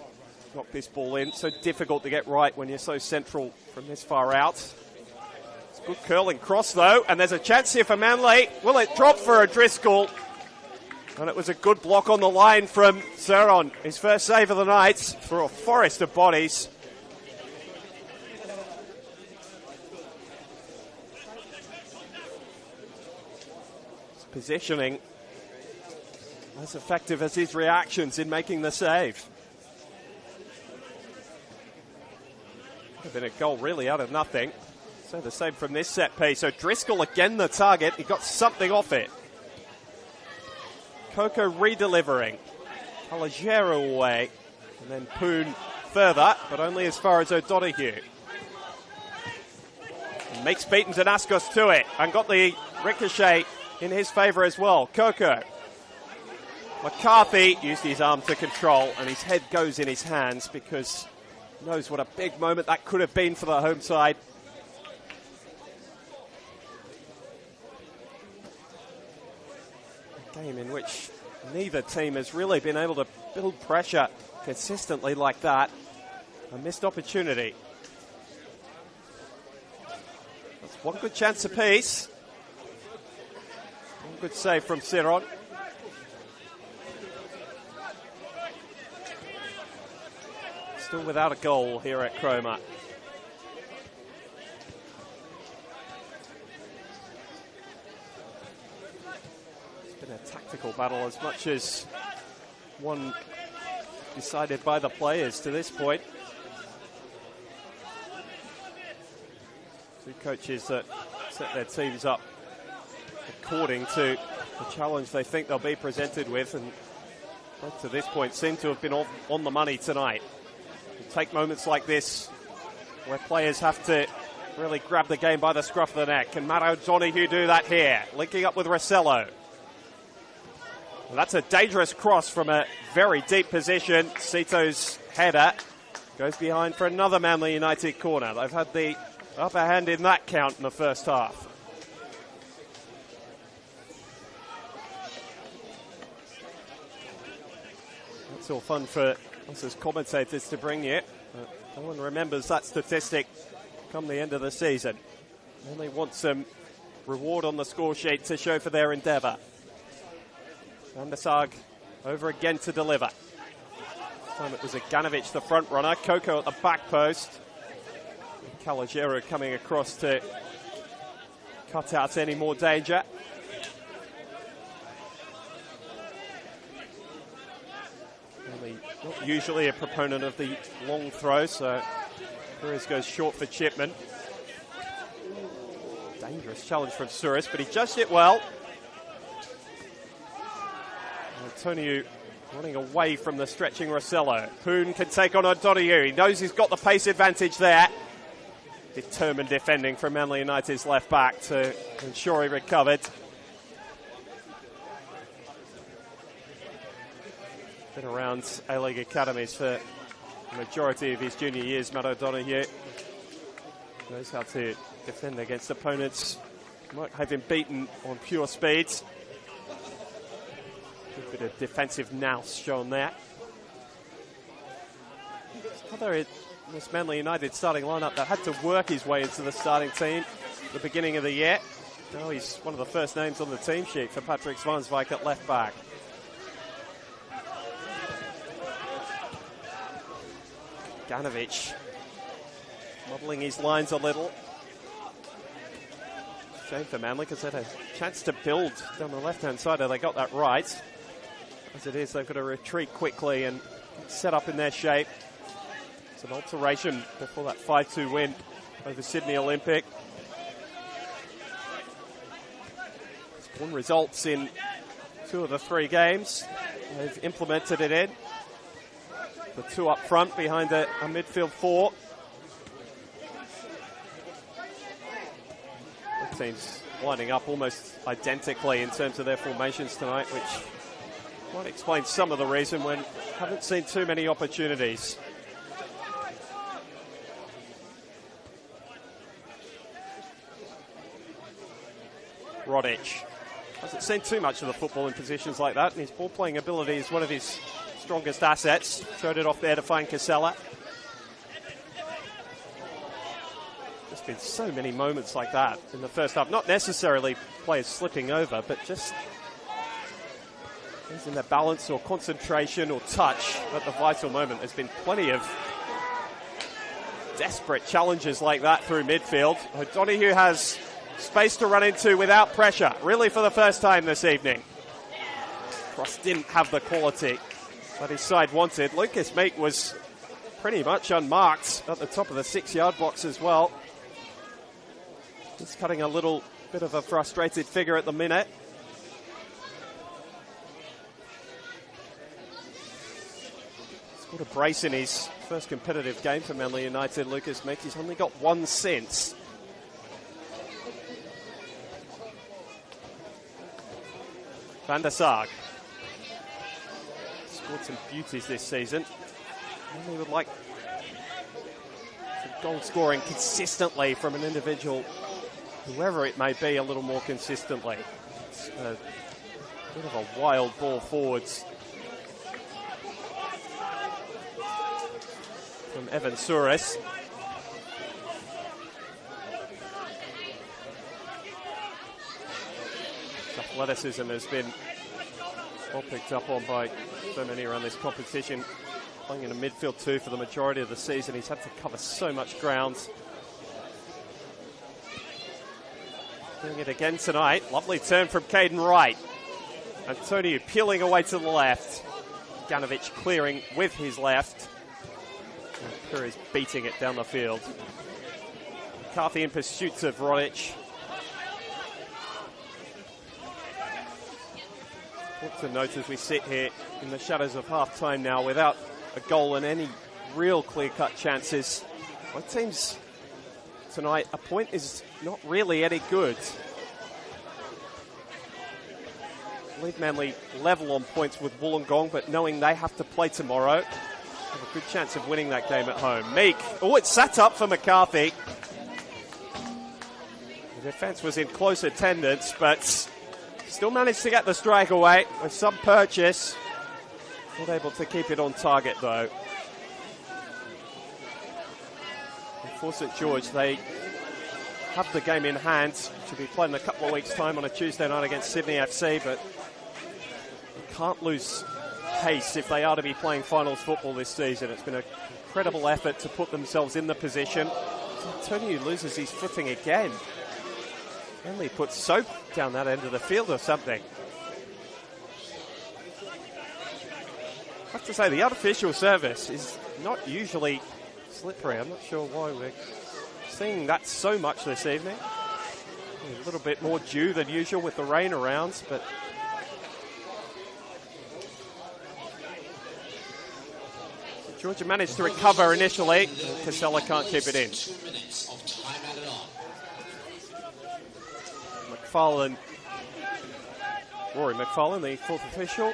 knock this ball in. So difficult to get right when you're so central from this far out. It's a good curling cross though, and there's a chance here for Manly. Will it drop for O'Driscoll? And it was a good block on the line from Seron. His first save of the night for a forest of bodies. His positioning as effective as his reactions in making the save. Could have been a goal really out of nothing. So the same from this set piece. So Driscoll again the target. He got something off it. Coco re-delivering. Calogero away. And then Poon further, but only as far as O'Donoghue. And makes Beaton Danaskos to it. And got the ricochet in his favour as well. Coco. McCarthy used his arm to control, and his head goes in his hands because he knows what a big moment that could have been for the home side. A game in which neither team has really been able to build pressure consistently like that. A missed opportunity. That's one good chance apiece. One good save from Ciron. Still without a goal here at Cromer. It's been a tactical battle as much as one decided by the players to this point. Two coaches that set their teams up according to the challenge they think they'll be presented with, and up to this point seem to have been on the money tonight. Take moments like this where players have to really grab the game by the scruff of the neck. Can Matt O'Donoghue do that here? Linking up with Rossello. Well, that's a dangerous cross from a very deep position. Sito's header goes behind for another Manly United corner. They've had the upper hand in that count in the first half. That's all fun for us as commentators to bring you. No one remembers that statistic come the end of the season. Only want some reward on the score sheet to show for their endeavour. Van der Sar over again to deliver. This time it was Aganovic, the front runner. Coco at the back post. Calogero coming across to cut out any more danger. Not usually a proponent of the long throw, so Perez goes short for Chipman. Dangerous challenge from Souris, but he judged it well. Antonio running away from the stretching Rossello. Poon can take on O'Donoghue. He knows he's got the pace advantage there. Determined defending from Manly United's left back to ensure he recovered. Been around A-League academies for the majority of his junior years, Matt O'Donoghue. Knows how to defend against opponents. Might have him beaten on pure speeds. A bit of defensive nous shown there. Other this Manly United starting lineup that had to work his way into the starting team at the beginning of the year. Now he's one of the first names on the team sheet for Patrick Svansvik at left back. Ganovic modelling his lines a little. Shame for Manly because they had a chance to build down the left-hand side and they got that right. As it is, they've got to retreat quickly and set up in their shape. It's an alteration before that 5-2 win over Sydney Olympic. It's won results in 2 of the 3 games. They've implemented it in. The 2 up front behind a midfield 4. The teams lining up almost identically in terms of their formations tonight, which might explain some of the reason when haven't seen too many opportunities. Rodic hasn't seen too much of the football in positions like that, and his ball playing ability is one of his strongest assets. Throwed it off there to find Casella. There's been so many moments like that in the first half. Not necessarily players slipping over, but just losing their balance or concentration or touch at the vital moment. There's been plenty of desperate challenges like that through midfield. O'Donoghue has space to run into without pressure, really for the first time this evening. Cross didn't have the quality that his side wanted. Lucas Meek was pretty much unmarked at the top of the 6-yard box as well. He's cutting a little bit of a frustrated figure at the minute. Scored a brace in his first competitive game for Manly United. Lucas Meek, he's only got one since. Van der Sarg scored some beauties this season. And we would like some goal scoring consistently from an individual, whoever it may be, a little more consistently. It's a bit of a wild ball forwards from Evan Souris. Athleticism has been well picked up on by so many around this competition. Playing in a midfield too for the majority of the season. He's had to cover so much ground. Doing it again tonight. Lovely turn from Caden Wright. Antonio peeling away to the left. Ganovic clearing with his left. And Perez beating it down the field. McCarthy in pursuit of Rodic. What to note as we sit here in the shadows of half-time now without a goal and any real clear-cut chances. Both teams tonight, a point is not really any good. Leave Manly level on points with Wollongong, but knowing they have to play tomorrow, have a good chance of winning that game at home. Meek, oh, it's sat up for McCarthy. The defence was in close attendance, but still managed to get the strike away with some purchase. Not able to keep it on target, though. And for St George, they have the game in hand. Should be playing in a couple of weeks' time on a Tuesday night against Sydney FC, but they can't lose pace if they are to be playing finals football this season. It's been an incredible effort to put themselves in the position. Antonio loses his footing again. Only puts soap down that end of the field or something. I have to say, the artificial surface is not usually slippery. I'm not sure why we're seeing that so much this evening. A little bit more dew than usual with the rain around, but Georgia managed to recover initially. Casella can't keep it in. 2 minutes of time added on. Rory McFarlane, the fourth official,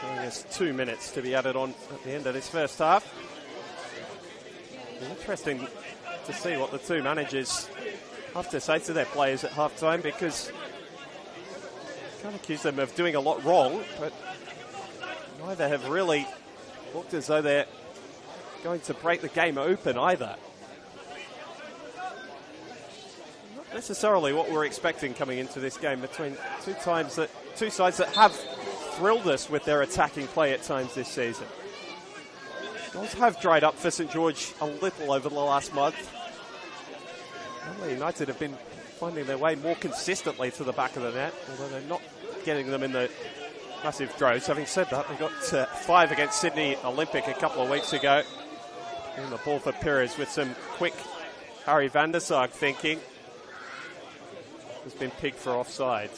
showing us 2 minutes to be added on at the end of this first half. Interesting to see what the two managers have to say to their players at half-time, because you can't accuse them of doing a lot wrong, but neither have really looked as though they're going to break the game open either. Not necessarily what we're expecting coming into this game between two sides that have thrilled us with their attacking play at times this season. Goals have dried up for St George a little over the last month. Manly United have been finding their way more consistently to the back of the net, although they're not getting them in the massive droves. Having said that, they got 5 against Sydney Olympic a couple of weeks ago. And the ball for Perez with some quick Harry van der Sarg thinking. Has been picked for offside.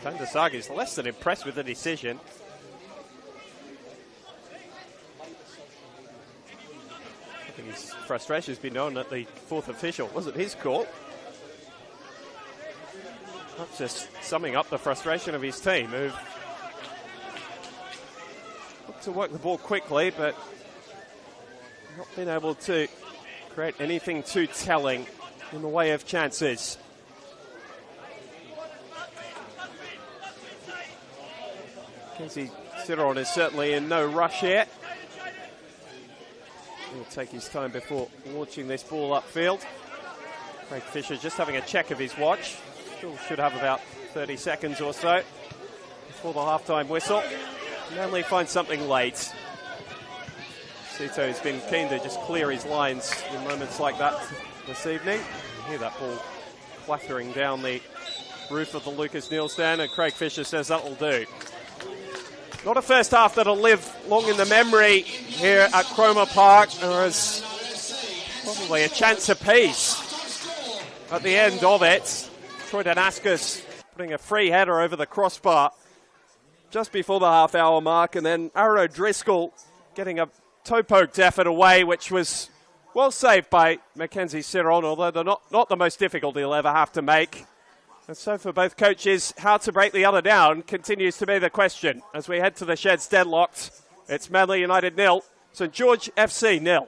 Van der Sarg is less than impressed with the decision. I think his frustration has been known that the fourth official wasn't his call. That's just summing up the frustration of his team, who've looked to work the ball quickly, but not been able to create anything too telling in the way of chances. Kenzie Cideron is certainly in no rush here. He'll take his time before launching this ball upfield. Craig Fisher just having a check of his watch. Still should have about 30 seconds or so before the halftime whistle. Manly finds something late. Sito's been keen to just clear his lines in moments like that this evening. You hear that ball clattering down the roof of the Lucas Neal stand, and Craig Fisher says that'll do. Not a first half that'll live long in the memory here at Cromer Park. There was probably a chance apiece at the end of it. Troy Danascus putting a free header over the crossbar just before the half-hour mark, and then Aaron O'Driscoll getting a toe-poked effort away, which was well saved by Mackenzie Ciron, although they're not the most difficult he'll ever have to make. And so for both coaches, how to break the other down continues to be the question. As we head to the sheds deadlocked, it's Manly United 0, St George FC 0.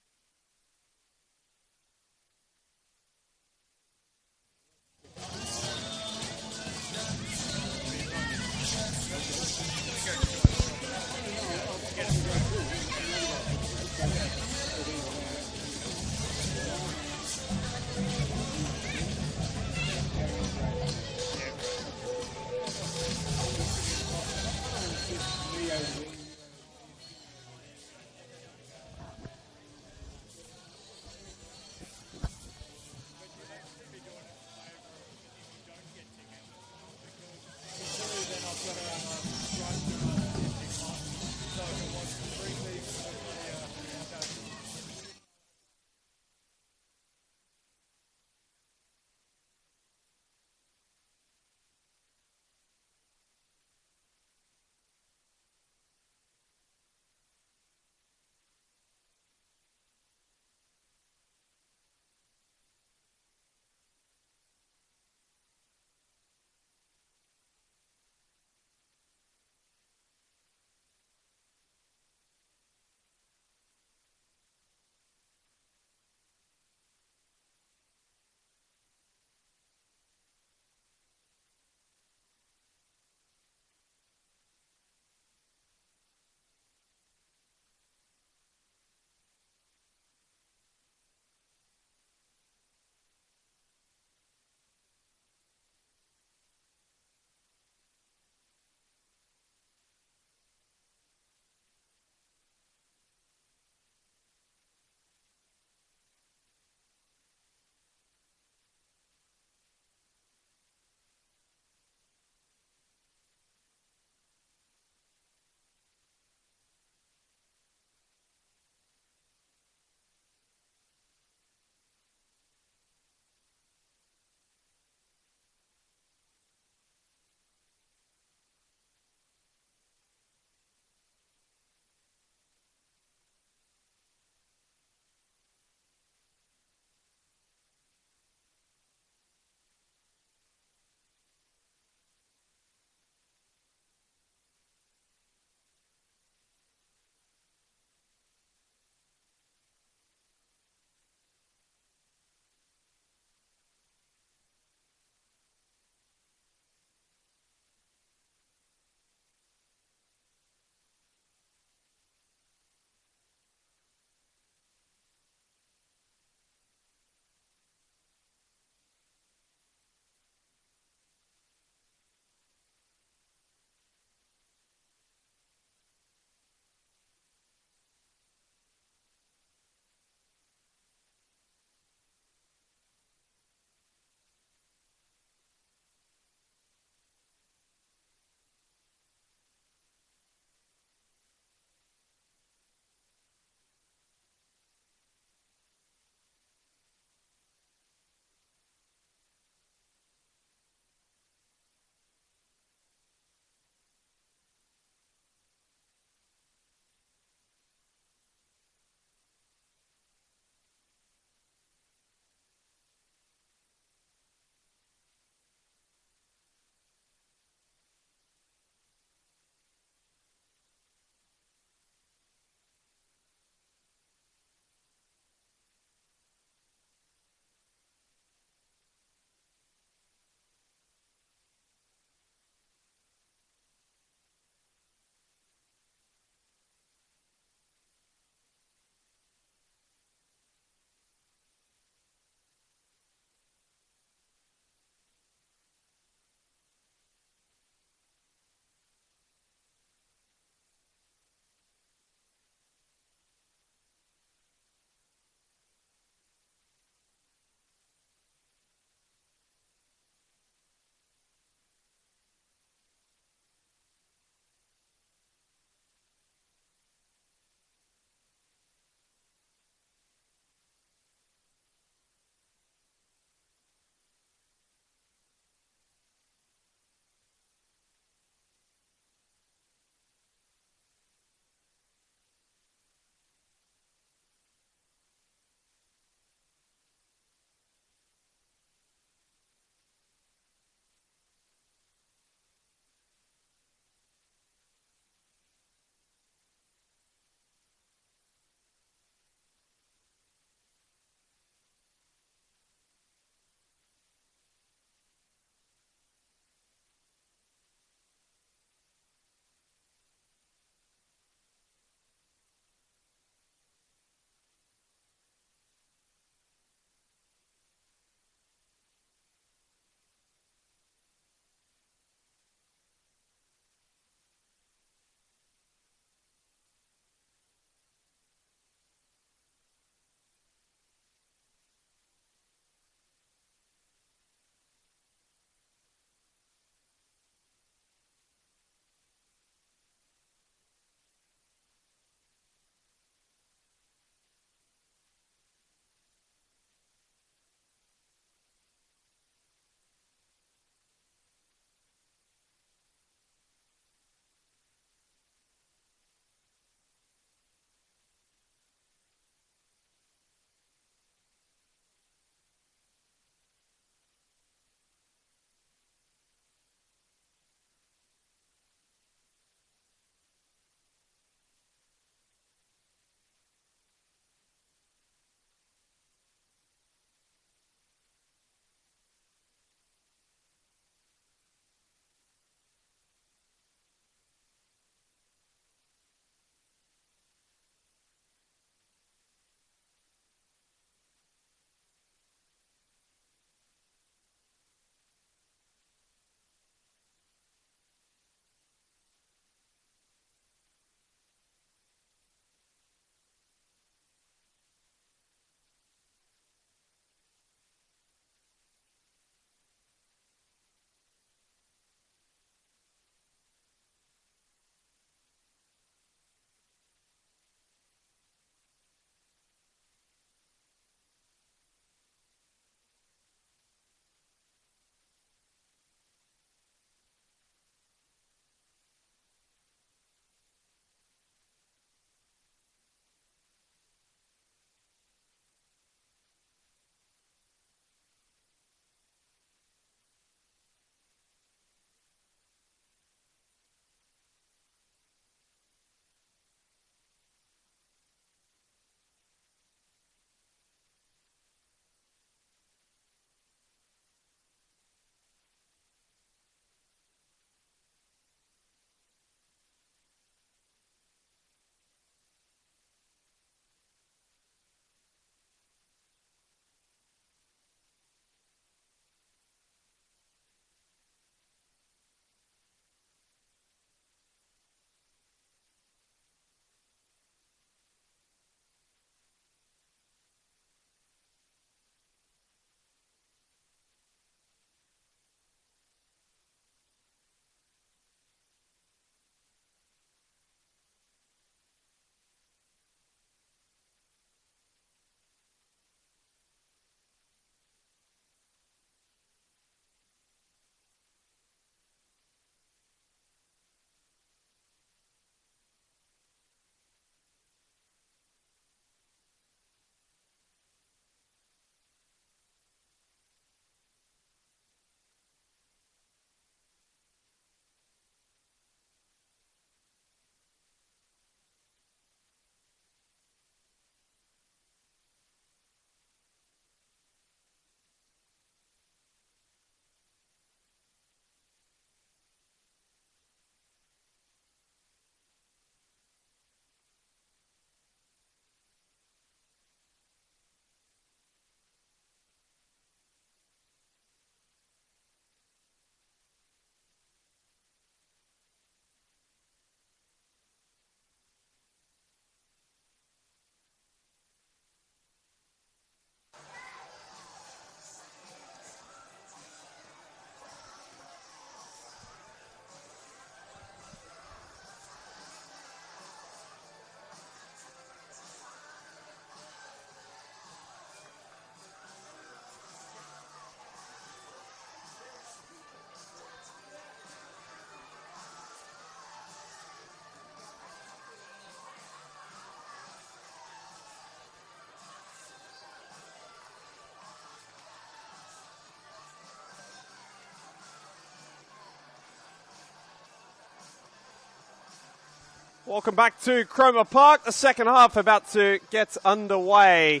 Welcome back to Cromer Park. The second half about to get underway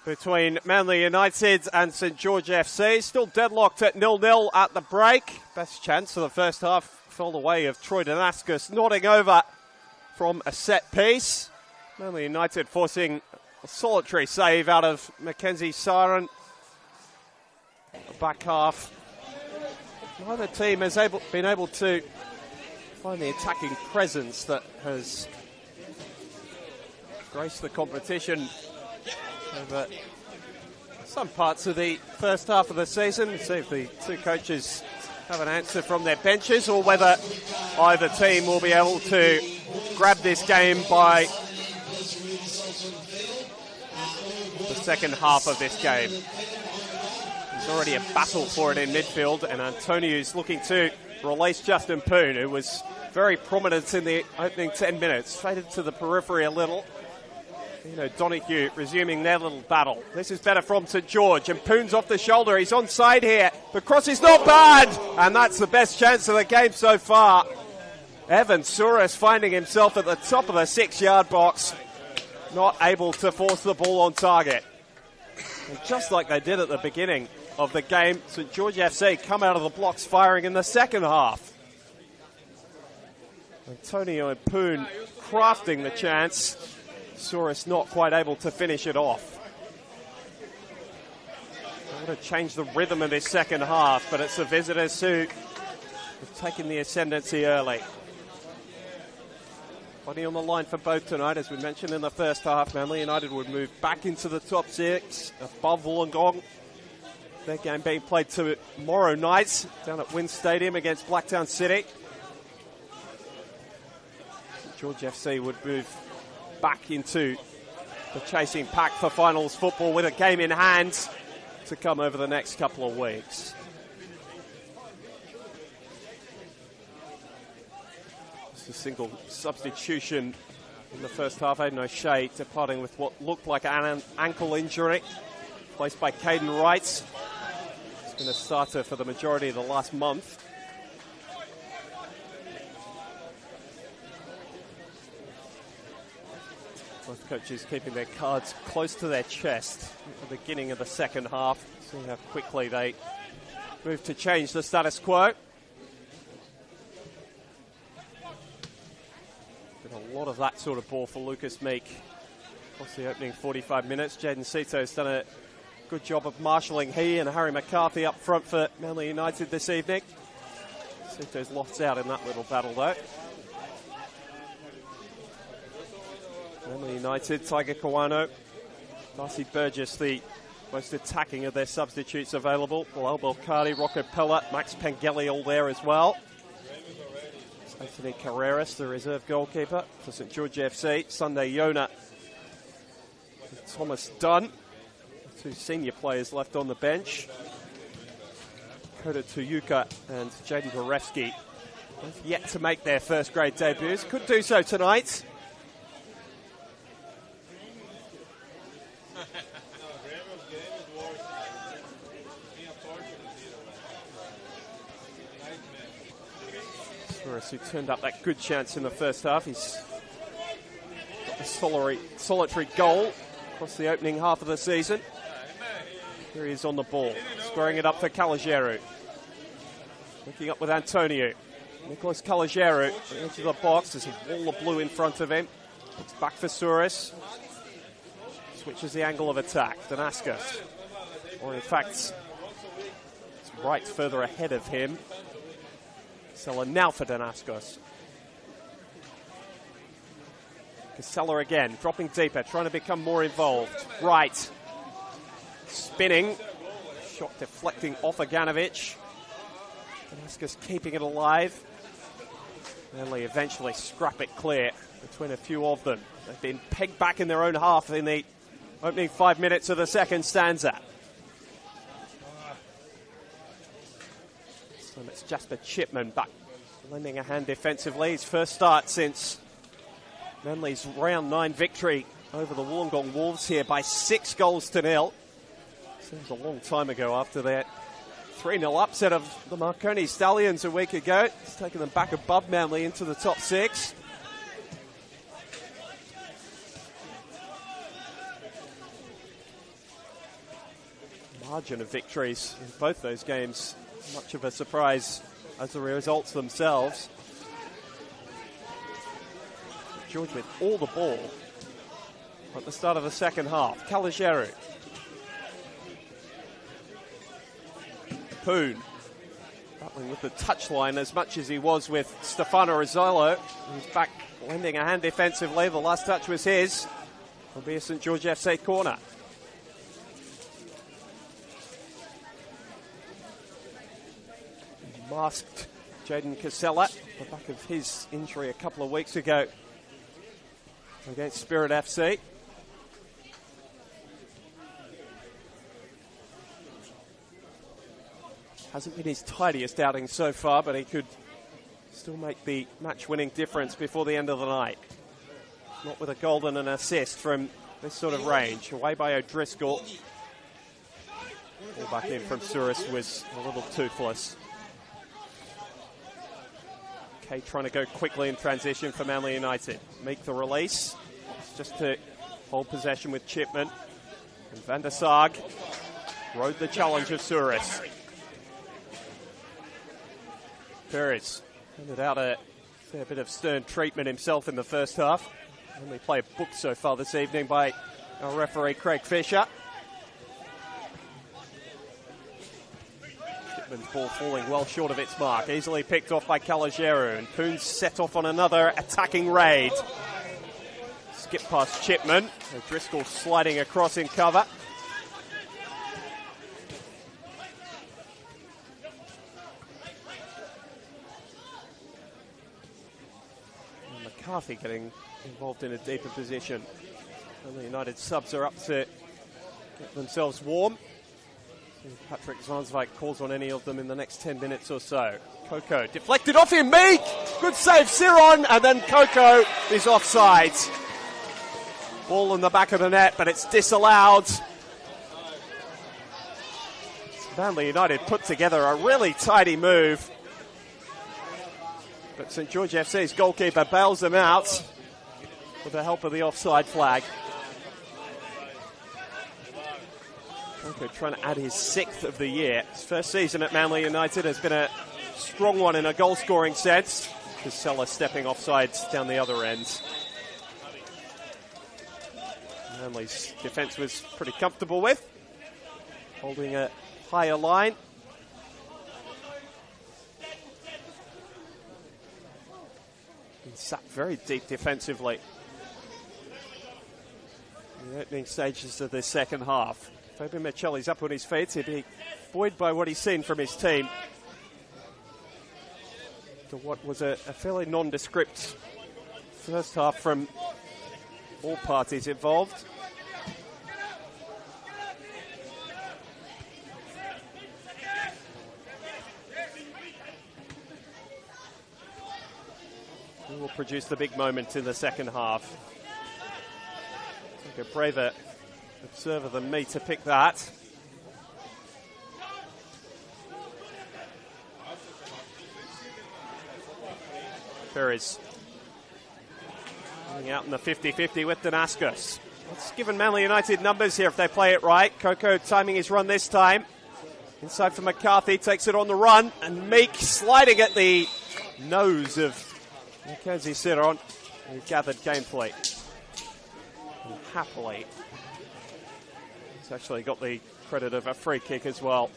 between Manly United and St George FC. Still deadlocked at 0-0 at the break. Best chance of the first half fell the way of Troy Damascus nodding over from a set piece. Manly United forcing a solitary save out of Mackenzie Siren. The back half. Neither team has been able to find the attacking presence that has graced the competition over some parts of the first half of the season. We'll see if the two coaches have an answer from their benches or whether either team will be able to grab this game by the second half of this game. There's already a battle for it in midfield, and Antonio's looking to release Justin Poon, who was very prominent in the opening 10 minutes, faded to the periphery a little. Donahue resuming their little battle. This is better from St George, and Poon's off the shoulder. He's onside here. The cross is not bad, and that's the best chance of the game so far. Evan Souris finding himself at the top of the 6-yard box, not able to force the ball on target. And just like they did at the beginning of the game, St George FC come out of the blocks firing in the second half. Antonio and Poon crafting the chance. Souris not quite able to finish it off. I want to change the rhythm of this second half, but it's the visitors who have taken the ascendancy early. Money on the line for both tonight. As we mentioned in the first half, Manly United would move back into the top 6 above Wollongong. Their game being played tomorrow night down at Wynn Stadium against Blacktown City. George FC would move back into the chasing pack for finals football with a game in hand to come over the next couple of weeks. Just a single substitution in the first half. Aidan O'Shea departing with what looked like an ankle injury, placed by Caden Wright. He's been a starter for the majority of the last month. Both coaches keeping their cards close to their chest at the beginning of the second half. See how quickly they move to change the status quo. Been a lot of that sort of ball for Lucas Meek across the opening 45 minutes. Jaden Sito's done a good job of marshalling he and Harry McCarthy up front for Manly United this evening. Sito's lost out in that little battle though. Manly United, Tiger Kawano, Darcy Burgess, the most attacking of their substitutes available. Bilal Belkadi, Rocco Pella, Max Pengeli all there as well. Anthony Carreras, the reserve goalkeeper for St George FC. Sunday Yona, Thomas Dunn, two senior players left on the bench. Kota Tuyuka and Jaden Borewski, both yet to make their first grade debuts. Could do so tonight. Who turned up that good chance in the first half. He's got the solitary goal across the opening half of the season. Here he is on the ball, squaring it up for Calageru. Looking up with Antonio. Nicholas Calageru at the edge of the box. There's a wall of blue in front of him. It's back for Souris. Switches the angle of attack. Damascus. Or in fact, it's right further ahead of him. Casella now for Damascus. Casella again, dropping deeper, trying to become more involved. Right. Spinning. Shot deflecting off Aganovic. Damascus keeping it alive. Manly eventually scrap it clear between a few of them. They've been pegged back in their own half in the opening 5 minutes of the second stanza. So it's Jasper Chipman back, lending a hand defensively. His first start since Manly's round 9 victory over the Wollongong Wolves here by 6-0. Seems a long time ago after that 3-0 upset of the Marconi Stallions a week ago. It's taken them back above Manly into the top 6. margin of victories in both those games. Much of a surprise as the results themselves. George with all the ball at the start of the second half. Kalajeru. Poon battling with the touchline as much as he was with Stefano Rizzolo. He's back lending a hand defensively. The last touch was his. It'll be a St George FC corner. Masked Jaden Casella, the back of his injury a couple of weeks ago against Spirit FC. Hasn't been his tidiest outing so far, but he could still make the match-winning difference before the end of the night. Not with a goal and an assist from this sort of range. Away by O'Driscoll. Ball back in from Souris was a little toothless. Kay trying to go quickly in transition for Manly United. Make the release. It's just to hold possession with Chipman. And Van der Sarg rode the challenge of Souris. Perez handed out a fair bit of stern treatment himself in the first half. Only play booked so far this evening by our referee Craig Fisher. Chipman's ball falling well short of its mark. Easily picked off by Kalajeru, and Poon's set off on another attacking raid. Skip past Chipman. O'Driscoll sliding across in cover. McCarthy getting involved in a deeper position. And the United subs are up to get themselves warm. If Patrick Zwanswijk calls on any of them in the next 10 minutes or so. Coco deflected off him, Meek! Good save, Siron, and then Coco is offside. Ball in the back of the net, but it's disallowed. Manly United put together a really tidy move. But St George FC's goalkeeper bails them out with the help of the offside flag. Coco trying to add his 6th of the year. His first season at Manly United has been a strong one in a goal-scoring sense. Casella stepping offsides down the other end. Manly's defence was pretty comfortable with, holding a higher line. Been sat very deep defensively in the opening stages of the second half. Fabian Michelli's up on his feet. He'd be buoyed by what he's seen from his team. To what was a fairly nondescript first half from all parties involved. Who will produce the big moment in the second half? Take a braver observer than me to pick that. Perez coming out in the 50-50 with Damascus. It's given Manly United numbers here if they play it right. Coco timing his run this time. Inside for McCarthy, takes it on the run, and Meek sliding at the nose of Mackenzie Siron, who gathered gamefully and happily. He's actually got the credit of a free kick as well.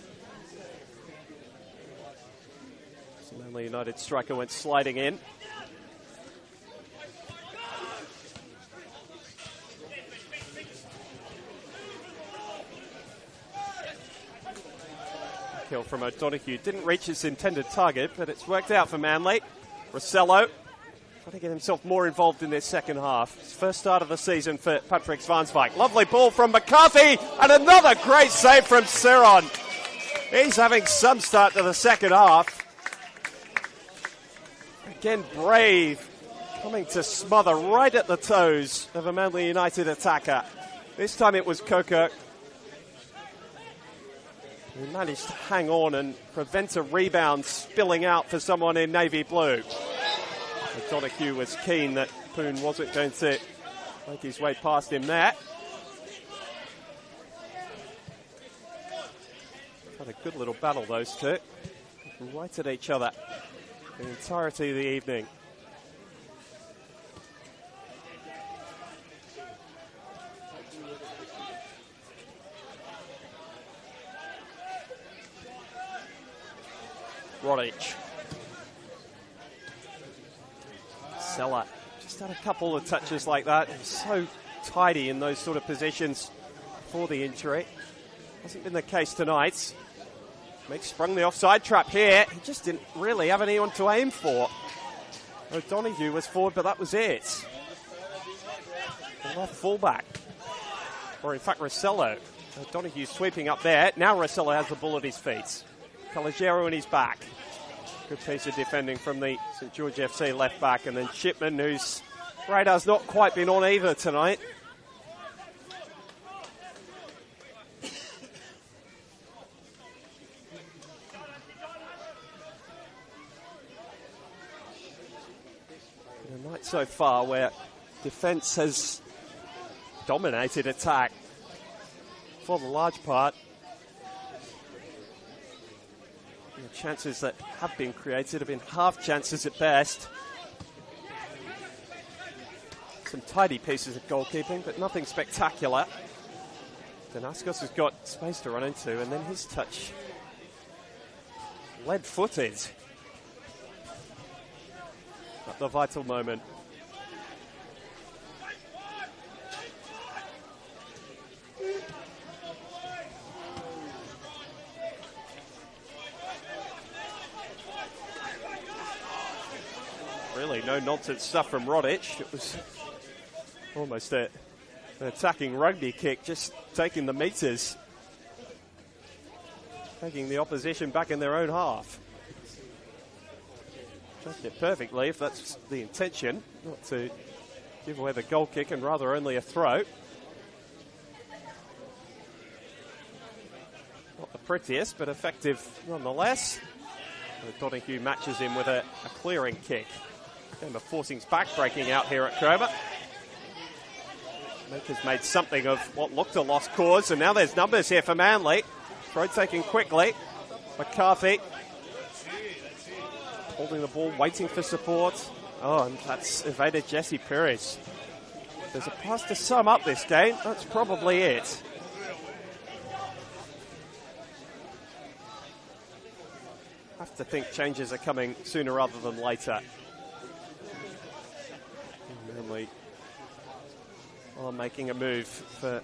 So Manly United striker went sliding in. Kill from O'Donoghue. Didn't reach its intended target, but it's worked out for Manly. Rossello trying to get himself more involved in this second half. His first start of the season for Patrick Zwanswijk. Lovely ball from McCarthy, and another great save from Siron. He's having some start to the second half. Again, brave, coming to smother right at the toes of a Manly United attacker. This time it was Coco. He managed to hang on and prevent a rebound spilling out for someone in navy blue. O'Donoghue was keen that Poon wasn't going to make his way past him there. Had a good little battle, those two. Right at each other the entirety of the evening. Rodic. Seller. Just had a couple of touches like that. He's so tidy in those sort of positions before the injury. Hasn't been the case tonight. Mick sprung the offside trap here. He just didn't really have anyone to aim for. O'Donoghue was forward, but that was it. The left fullback. Or in fact, Rossello. O'Donoghue sweeping up there. Now Rossello has the ball at his feet. Calogero in his back. Good piece of defending from the St George FC left back. And then Shipman, whose radar's not quite been on either tonight. A night so far where defence has dominated attack for the large part. And the chances that have been created have been half chances at best. Some tidy pieces of goalkeeping, but nothing spectacular. Danaskos has got space to run into, and then his touch lead-footed. At the vital moment. Really no nonsense stuff from Rodic. It was almost an attacking rugby kick, just taking the meters, taking the opposition back in their own half. Judged it perfectly if that's the intention, not to give away the goal kick and rather only a throw. Not the prettiest, but effective nonetheless. O'Donoghue matches him with a clearing kick. Remember, Forcing's back breaking out here at Cromer. Makers made something of what looked a lost cause, and now there's numbers here for Manly. Throw taken quickly. McCarthy holding the ball, waiting for support. Oh, and that's evaded Jesse Perez. There's a pass to sum up this game. That's probably it. Have to think changes are coming sooner rather than later. Manly are making a move for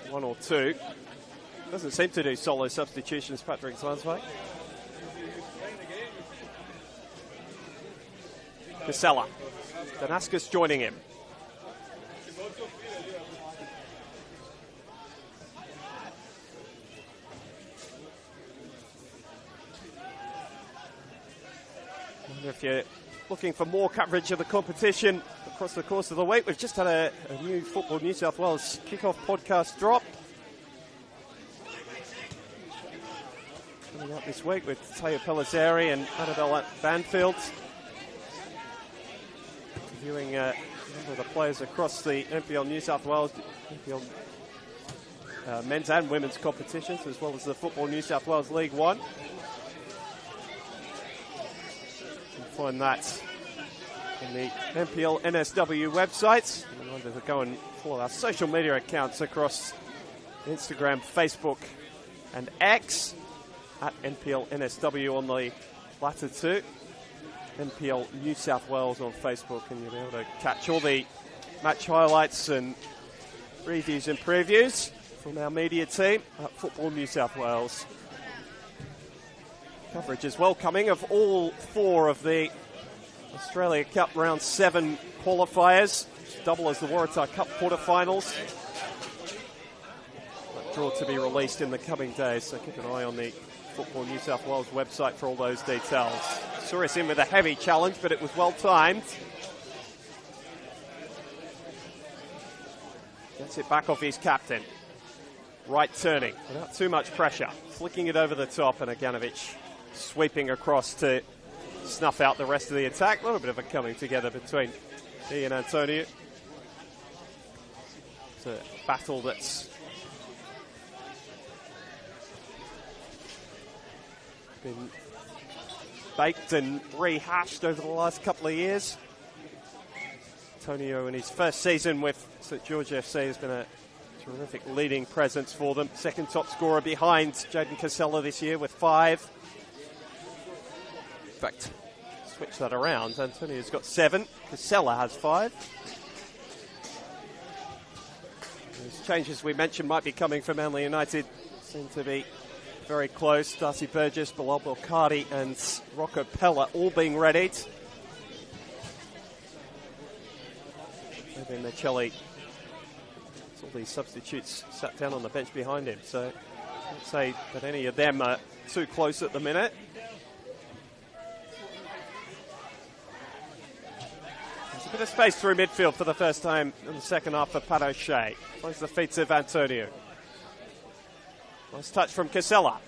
one or two. Doesn't seem to do solo substitutions, Patrick Swansway. Casella. Danaskos joining him. I wonder if you're looking for more coverage of the competition across the course of the week. We've just had a new Football New South Wales kickoff podcast drop. Coming up this week with Teo Pellizzari and Annabelle Banfield. Interviewing a number of the players across the NPL New South Wales, NPL men's and women's competitions, as well as the Football New South Wales League One. You can find that on the NPL NSW website. Remember to go and follow our social media accounts across Instagram, Facebook, and X at NPL NSW on the latter two. NPL New South Wales on Facebook, and you'll be able to catch all the match highlights and reviews and previews from our media team at Football New South Wales. Coverage as well coming of all four of the Australia Cup Round 7 qualifiers, double as the Waratah Cup quarterfinals. That draw to be released in the coming days, so keep an eye on the Football New South Wales website for all those details. Souris in with a heavy challenge, but it was well timed. Gets it back off his captain. Right turning, without too much pressure. Flicking it over the top, and Aganovic sweeping across to snuff out the rest of the attack. A little bit of a coming together between he and Antonio. It's a battle that's been baked and rehashed over the last couple of years. Antonio, in his first season with St George FC, has been a terrific leading presence for them. Second top scorer behind Jaden Casella this year with 5. In fact, switch that around. Antonio's got 7. Casella has 5. Those changes we mentioned might be coming from Manly United seem to be very close. Darcy Burgess, Bilal Belkadi and Rocco Pella all being readied. Maybe Michelli, all these substitutes sat down on the bench behind him, so I can't say that any of them are too close at the minute. There's a bit of space through midfield for the first time in the second half for Pat O'Shea. Finds the feet of Antonio. Nice touch from Casella.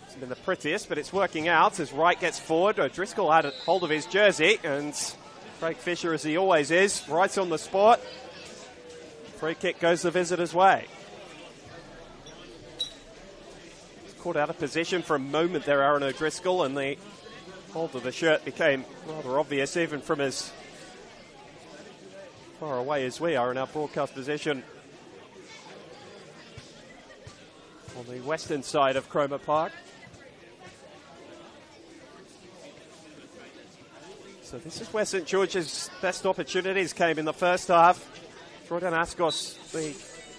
It's been the prettiest, but it's working out as Wright gets forward. O'Driscoll had a hold of his jersey, and Craig Fisher, as he always is, right on the spot. Free kick goes the visitors' way. He's caught out of position for a moment there, Aaron O'Driscoll, and the hold of the shirt became rather obvious, even from as far away as we are in our broadcast position on the western side of Cromer Park. So this is where St George's best opportunities came in the first half. Jordan Ascos, the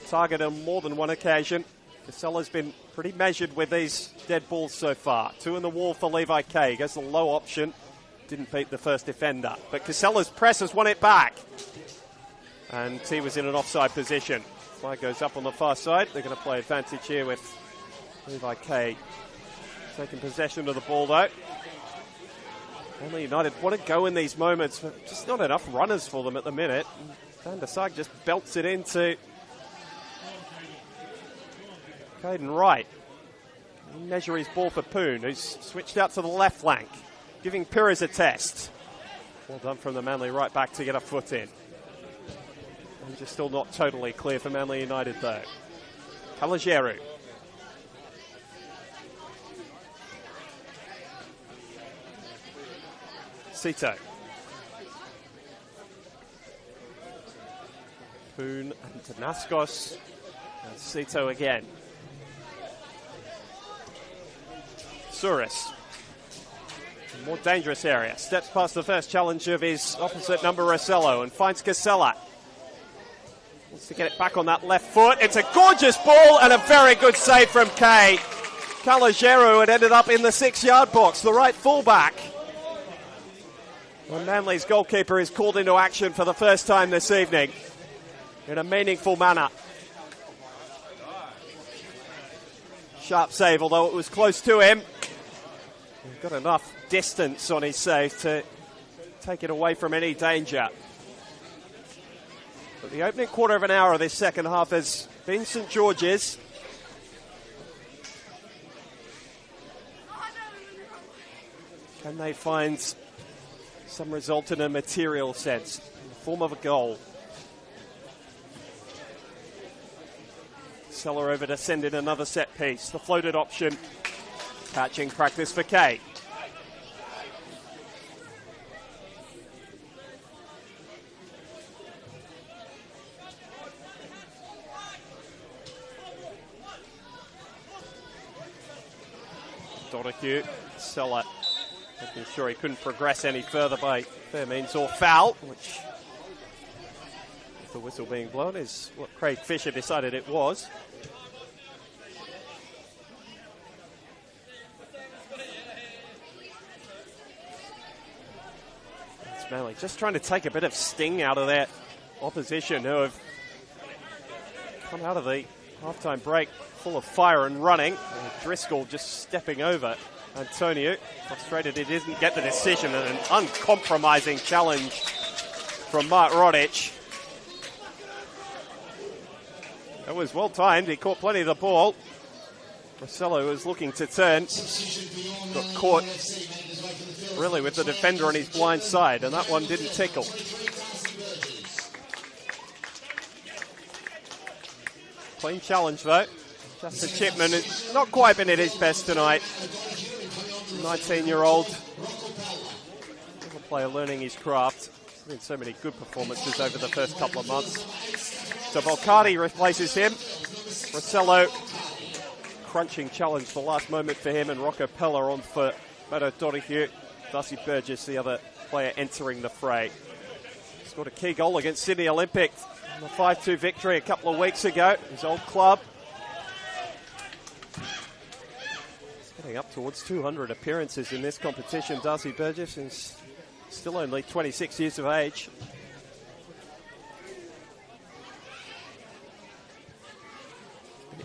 target on more than one occasion. Casella's been pretty measured with these dead balls so far. 2 in the wall for Levi Kay. Goes the low option. Didn't beat the first defender. But Casella's press has won it back. And he was in an offside position. Flag goes up on the far side. They're going to play advantage here with Levi Kay taking possession of the ball, though. Manly United want to go in these moments, but just not enough runners for them at the minute. Van der Sar just belts it into Caden Wright. Measure his ball for Poon, who's switched out to the left flank, giving Pires a test. Well done from the Manly right back to get a foot in. And just still not totally clear for Manly United, though. Kalajeru. Sito. Poon and Tanaskos. And Sito again. Suris. More dangerous area. Steps past the first challenge of his opposite number, Rossello, and finds Casella. Wants to get it back on that left foot. It's a gorgeous ball and a very good save from Kay. Kalajeru had ended up in the 6-yard box, the right fullback. Well, Manly's goalkeeper is called into action for the first time this evening in a meaningful manner. Sharp save, although it was close to him. He's got enough distance on his save to take it away from any danger. But the opening quarter of an hour of this second half has been St George's. Can they find some result in a material sense, in the form of a goal? Seller over to send in another set piece. The floated option. Catching practice for Kay. Donahue, Seller making sure he couldn't progress any further by fair means or foul, which, with the whistle being blown, is what Craig Fisher decided it was. That's Manly just trying to take a bit of sting out of that opposition, who have come out of the halftime break full of fire and running. And Driscoll just stepping over Antonio. Frustrated he didn't get the decision, and an uncompromising challenge from Mark Rodic. That was well timed. He caught plenty of the ball. Rossello was looking to turn. Got caught really with the defender on his blind side, and that one didn't tickle. Clean challenge though. Justin Chipman has not quite been at his best tonight. 19-year-old player learning his craft. There's been so many good performances over the first couple of months. So Volcardi replaces him. Rossello, crunching challenge the last moment for him, and Rocco Pella on for Mato Donoghue. Darcy Burgess, the other player entering the fray. Scored a key goal against Sydney Olympic in a 5-2 victory a couple of weeks ago. His old club. He's getting up towards 200 appearances in this competition. Darcy Burgess is still only 26 years of age.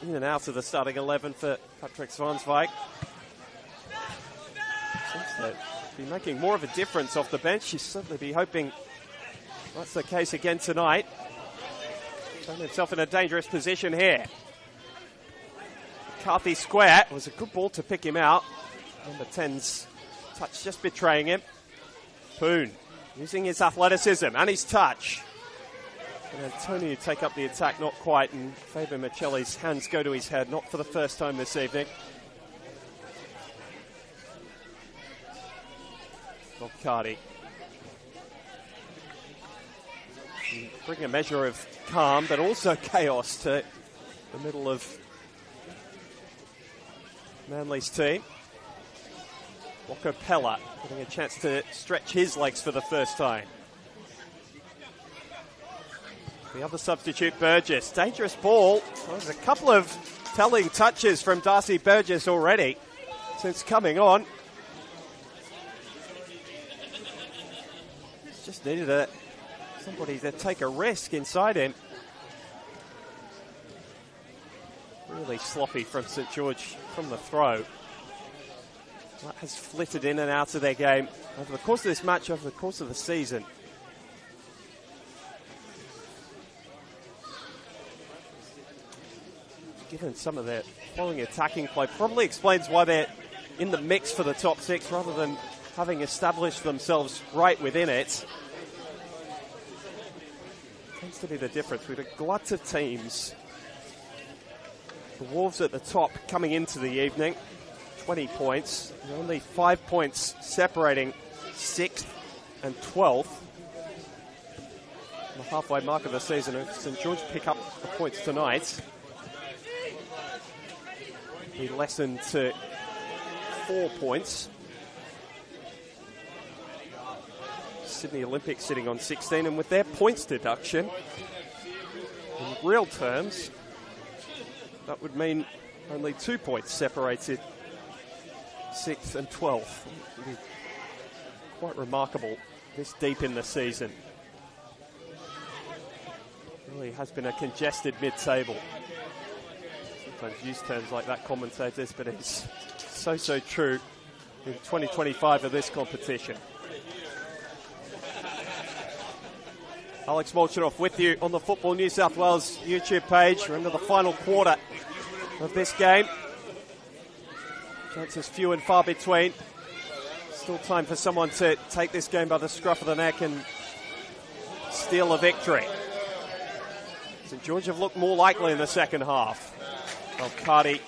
In and out of the starting 11 for Patrick Svansvik. Seems to be making more of a difference off the bench. She'll certainly be hoping that's the case again tonight. Found himself in a dangerous position here. McCarthy square. It was a good ball to pick him out. Number 10's touch just betraying him. Poon using his athleticism and his touch. And Antonio take up the attack, not quite, and Fabian Michelli's hands go to his head, not for the first time this evening. Volcardi. Bring a measure of calm, but also chaos to the middle of Manly's team. Rocco Pella getting a chance to stretch his legs for the first time. The other substitute, Burgess. Dangerous ball. Well, there's a couple of telling touches from Darcy Burgess already since coming on. Just needed somebody to take a risk inside him. Really sloppy from St George from the throw. That has flitted in and out of their game over the course of this match, over the course of the season. Given some of their following attacking play, probably explains why they're in the mix for the top six rather than having established themselves right within it. Tends to be the difference with a glut of teams. The Wolves at the top coming into the evening, 20 points, and only 5 points separating 6th and 12th. On the halfway mark of the season, if St George pick up the points tonight, be lessened to 4 points. Sydney Olympic sitting on 16, and with their points deduction, in real terms, that would mean only 2 points separated 6th and 12th. It would be quite remarkable this deep in the season. It really has been a congested mid-table. Sometimes use terms like that, commentators, but it's so true in 2025 of this competition. Alex Molchanoff with you on the Football New South Wales YouTube page. We're into the final quarter of this game. Chances few and far between. Still time for someone to take this game by the scruff of the neck and steal a victory. St George have looked more likely in the second half. Volcardi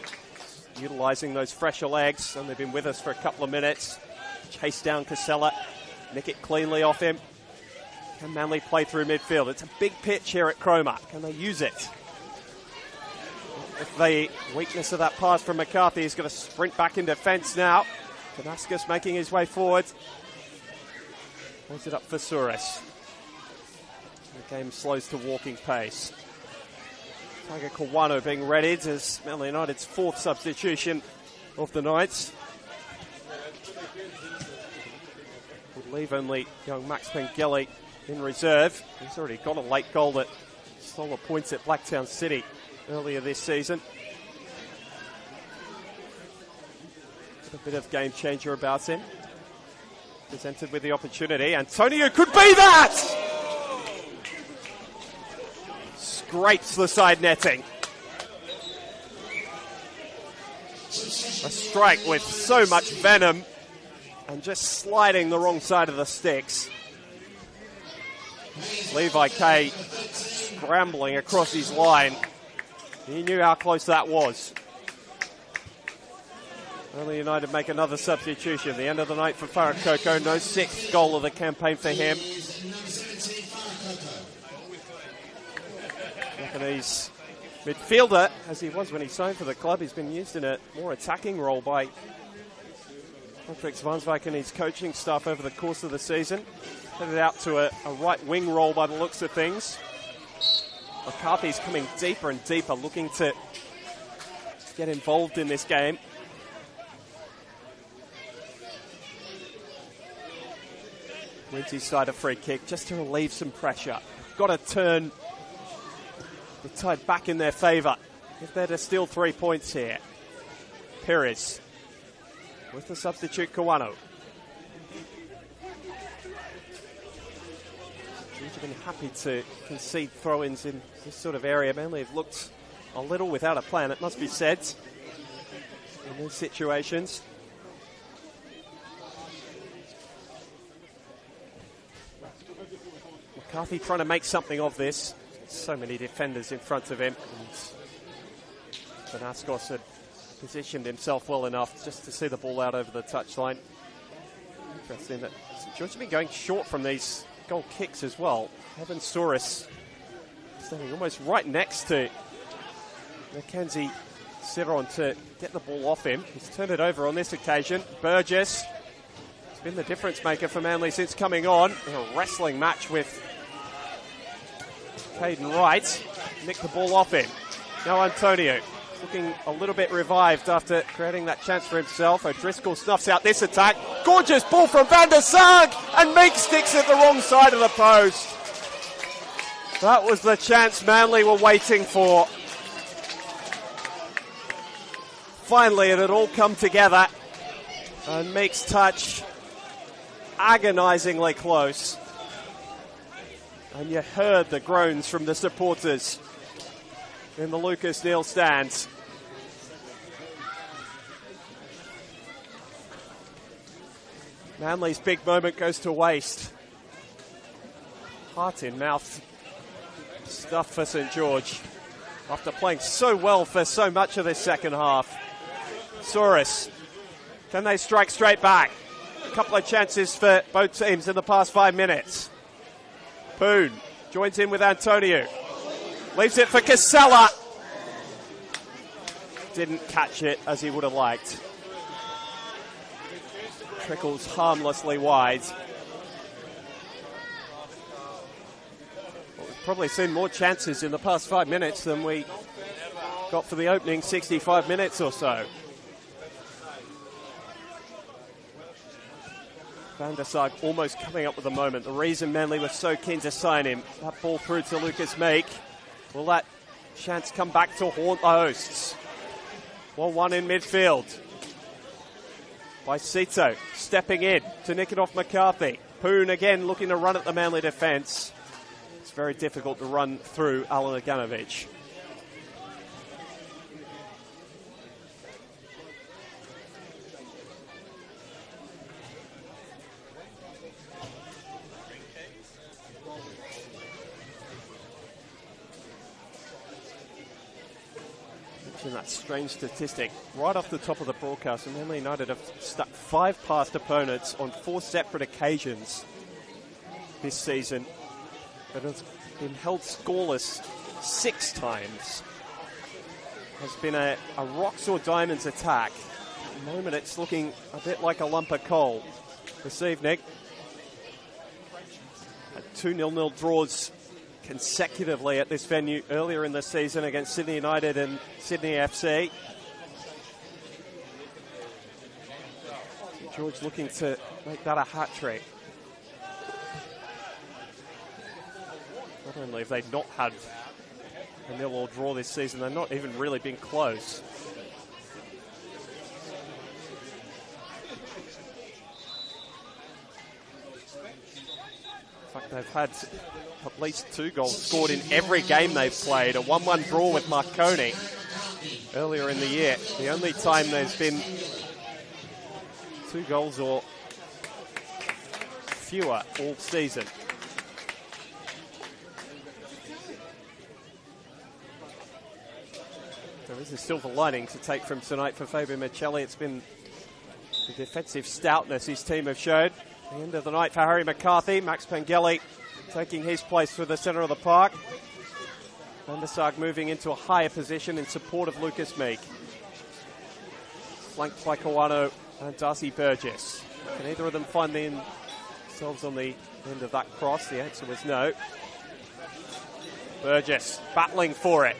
utilising those fresher legs, only been with us for a couple of minutes. Chase down Casella, nick it cleanly off him. Can Manly play through midfield? It's a big pitch here at Cromer. Can they use it? If the weakness of that pass from McCarthy is going to sprint back in defence now. Damascus making his way forward. Points it up for Souris. The game slows to walking pace. Tiger Kawano being readied as Manly United's 4th substitution of the night. Would leave only young Max Pengelly in reserve. He's already got a late goal that stole the points at Blacktown City earlier this season. A bit of game changer about him. Presented with the opportunity. Antonio could be that! Scrapes the side netting. A strike with so much venom and just sliding the wrong side of the sticks. Levi Kay scrambling across his line. He knew how close that was. Manly United make another substitution. The end of the night for Farakoko. No sixth goal of the campaign for him. Japanese midfielder, as he was when he signed for the club, he's been used in a more attacking role by Patrick Svansvik and his coaching staff over the course of the season. Headed out to a right wing role by the looks of things. McCarthy's coming deeper and deeper, looking to get involved in this game. Lindsay's side a free kick just to relieve some pressure. Got to turn the tide back in their favour if they're to steal 3 points here. Perez with the substitute Kawano. Teams have been happy to concede throw-ins in this sort of area. Manly have looked a little without a plan, it must be said, in these situations. McCarthy trying to make something of this. So many defenders in front of him. And Benascos had positioned himself well enough just to see the ball out over the touchline. Interesting that St George have been going short from these goal kicks as well. Evan Souris standing almost right next to Mackenzie Ciron to get the ball off him. He's turned it over on this occasion. Burgess has been the difference maker for Manly since coming on. In a wrestling match with Caden Wright. Nicked the ball off him. Now Antonio looking a little bit revived after creating that chance for himself. O'Driscoll snuffs out this attack. Gorgeous ball from Van der Sarg, and Meek sticks at the wrong side of the post. That was the chance Manly were waiting for. Finally, it had all come together, and Meek's touch agonisingly close. And you heard the groans from the supporters in the Lucas Neal stands. Manly's big moment goes to waste. Heart in mouth stuff for St George after playing so well for so much of this second half. Souris, can they strike straight back? A couple of chances for both teams in the past 5 minutes. Poon joins in with Antonio. Leaves it for Casella. Didn't catch it as he would have liked. Trickles harmlessly wide. Well, we've probably seen more chances in the past 5 minutes than we got for the opening 65 minutes or so. Van der Sarg almost coming up with a moment. The reason Manly was so keen to sign him, that ball through to Lucas Meek. Will that chance come back to haunt the hosts? 1-1 in midfield. By Sito, stepping in to nick it off McCarthy. Poon again looking to run at the Manly defence. It's very difficult to run through Alan Aganovich. That strange statistic right off the top of the broadcast, and Manly United have stuck 5 past opponents on 4 separate occasions this season, but has been held scoreless 6 times. Has been a rocks or diamonds attack. At the moment it's looking a bit like a lump of coal this evening. 2 0-0 draws consecutively at this venue earlier in the season against Sydney United and Sydney FC. George looking to make that a hat-trick. Not only have they not had a 0-0 draw this season, they've not even really been close. In fact, they've had at least 2 goals scored in every game they've played. A 1-1 draw with Marconi earlier in the year. The only time there's been 2 goals or fewer all season. There is a silver lining to take from tonight for Fabian Michelli. It's been the defensive stoutness his team have showed. The end of the night for Harry McCarthy. Max Pengelly taking his place for the centre of the park. Van der Sarg moving into a higher position in support of Lucas Meek. Flanked by Kawano and Darcy Burgess. Can either of them find themselves on the end of that cross? The answer was no. Burgess battling for it.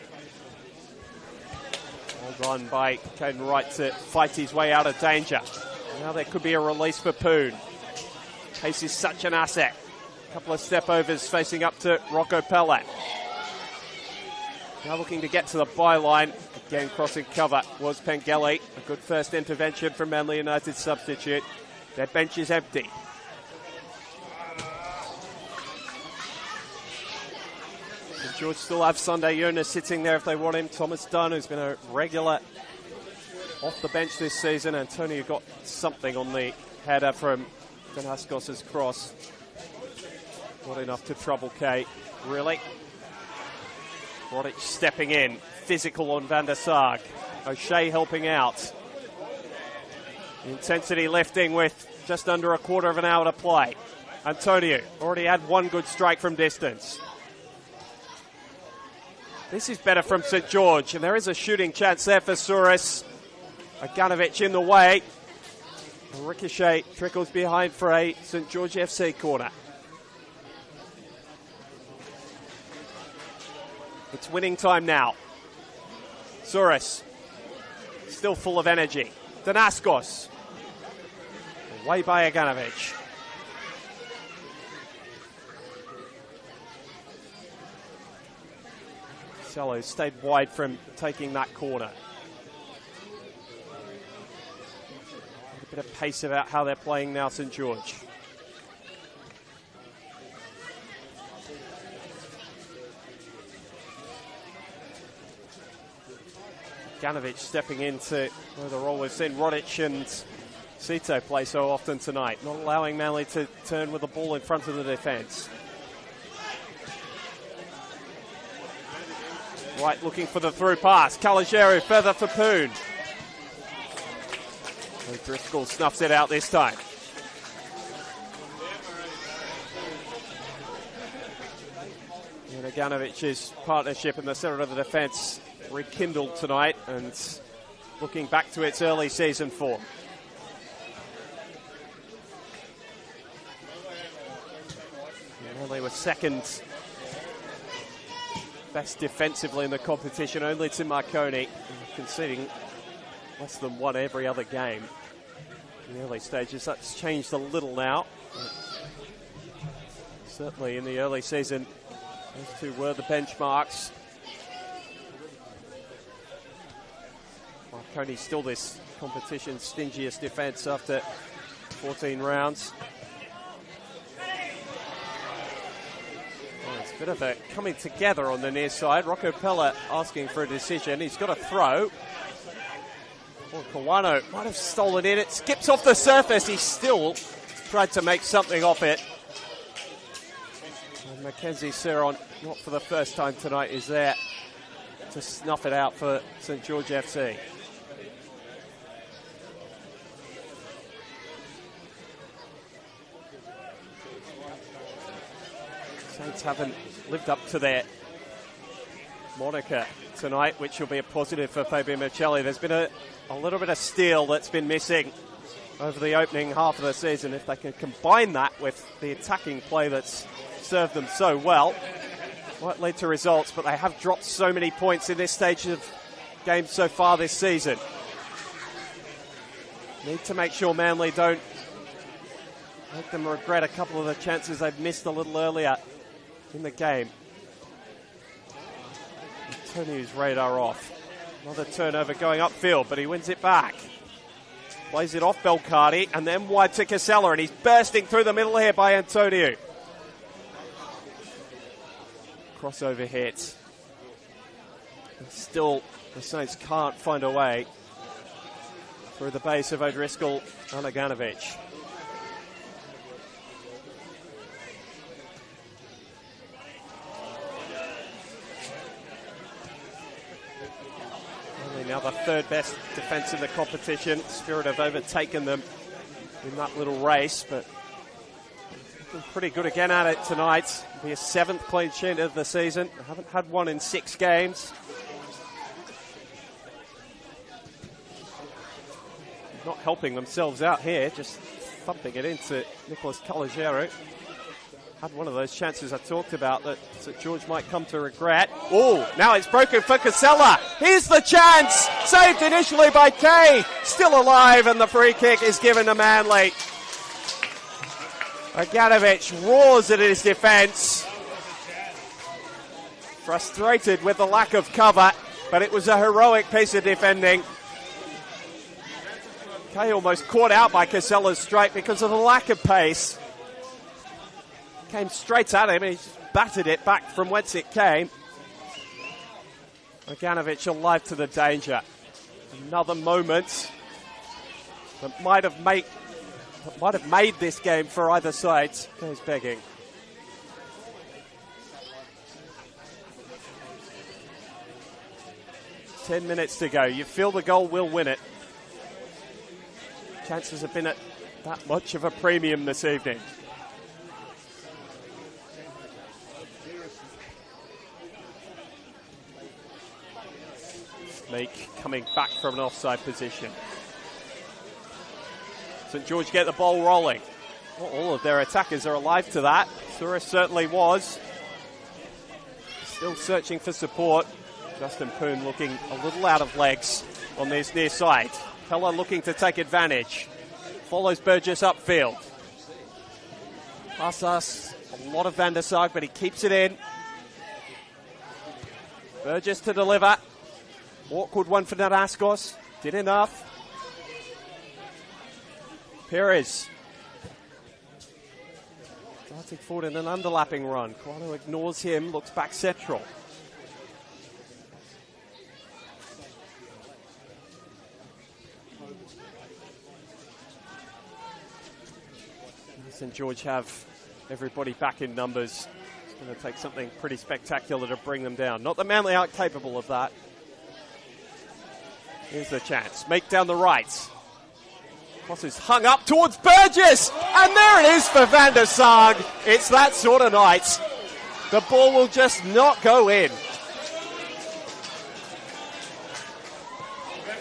Well done by Caden Wright to fight his way out of danger. Now there could be a release for Poon. Pace is such an asset. A couple of step overs facing up to Rocco Pellat. Now looking to get to the byline. Again crossing cover was Pengelly. A good first intervention from Manly United substitute. Their bench is empty. St George still have Sunday Yuna sitting there if they want him. Thomas Dunn, who's been a regular off the bench this season. Antonio got something on the header from Danaskos' cross. Not enough to trouble Kate, really. Rodic stepping in, physical on Van der Sarg. O'Shea helping out. Intensity lifting with just under a quarter of an hour to play. Antonio already had one good strike from distance. This is better from St George, and there is a shooting chance there for Souris. Aganovic in the way. A ricochet trickles behind for a St George FC corner. It's winning time now. Souris, still full of energy. Danaskos, away by Aganovic. Cello stayed wide from taking that corner. A bit of pace about how they're playing now, St George. Ganovic stepping into the role we've seen Rodic and Sito play so often tonight, not allowing Manly to turn with the ball in front of the defence. Right, looking for the through pass. Kalajeru further for Poon. Driscoll snuffs it out this time. And Aganovic's partnership in the centre of the defence rekindled tonight and looking back to its early season form. They were second best defensively in the competition, only to Marconi, conceding less than one every other game in the early stages. That's changed a little now. Certainly in the early season, those two were the benchmarks. Marconi still this competition's stingiest defence after 14 rounds. It's a bit of a coming together on the near side. Rocco Pella asking for a decision. He's got a throw. Oh, Kawano might have stolen in. It skips off the surface. He still tried to make something of it. And Mackenzie Seron, not for the first time tonight, is there to snuff it out for St George FC. Saints haven't lived up to their moniker tonight, which will be a positive for Fabian Michelli. There's been a little bit of steel that's been missing over the opening half of the season. If they can combine that with the attacking play that's served them so well, might lead to results, but they have dropped so many points in this stage of games so far this season. Need to make sure Manly don't make them regret a couple of the chances they've missed a little earlier in the game. Antonio's radar off. Another turnover going upfield, but he wins it back. Plays it off Belcardi, and then wide to Casella, and he's bursting through the middle here by Antonio. Crossover hit. And still, the Saints can't find a way through the base of O'Driscoll and Aganovic. Now the third best defence in the competition. Spirit have overtaken them in that little race, but pretty good again at it tonight. It'll be a 7th clean sheet of the season. They haven't had one in 6 games. Not helping themselves out here, just thumping it into Nicholas Calogero. Had one of those chances I talked about that St George might come to regret. Oh, now it's broken for Casella. Here's the chance. Saved initially by Kay. Still alive, and the free kick is given to Manly. Aganovic roars at his defence. Frustrated with the lack of cover, but it was a heroic piece of defending. Kay almost caught out by Casella's strike because of the lack of pace. Came straight at him, and he just batted it back from whence it came. Aganovic alive to the danger. Another moment that might have made this game for either side. Goes begging. "10 minutes to go. You feel the goal will win it." Chances have been at that much of a premium this evening. Meek coming back from an offside position. St George get the ball rolling. Not all of their attackers are alive to that. Souris certainly was. Still searching for support. Justin Poon looking a little out of legs on this near side. Pella looking to take advantage. Follows Burgess upfield. Passas, a lot of Van der Sar, but he keeps it in. Burgess to deliver. Awkward one for Naraskos. Did enough. Perez. Darting forward in an underlapping run. Quano ignores him, looks back central. St George have everybody back in numbers. It's going to take something pretty spectacular to bring them down. Not that Manly aren't capable of that. Here's the chance. Meek down the right. Cross is hung up towards Burgess. And there it is for Van der Sar. It's that sort of night. The ball will just not go in.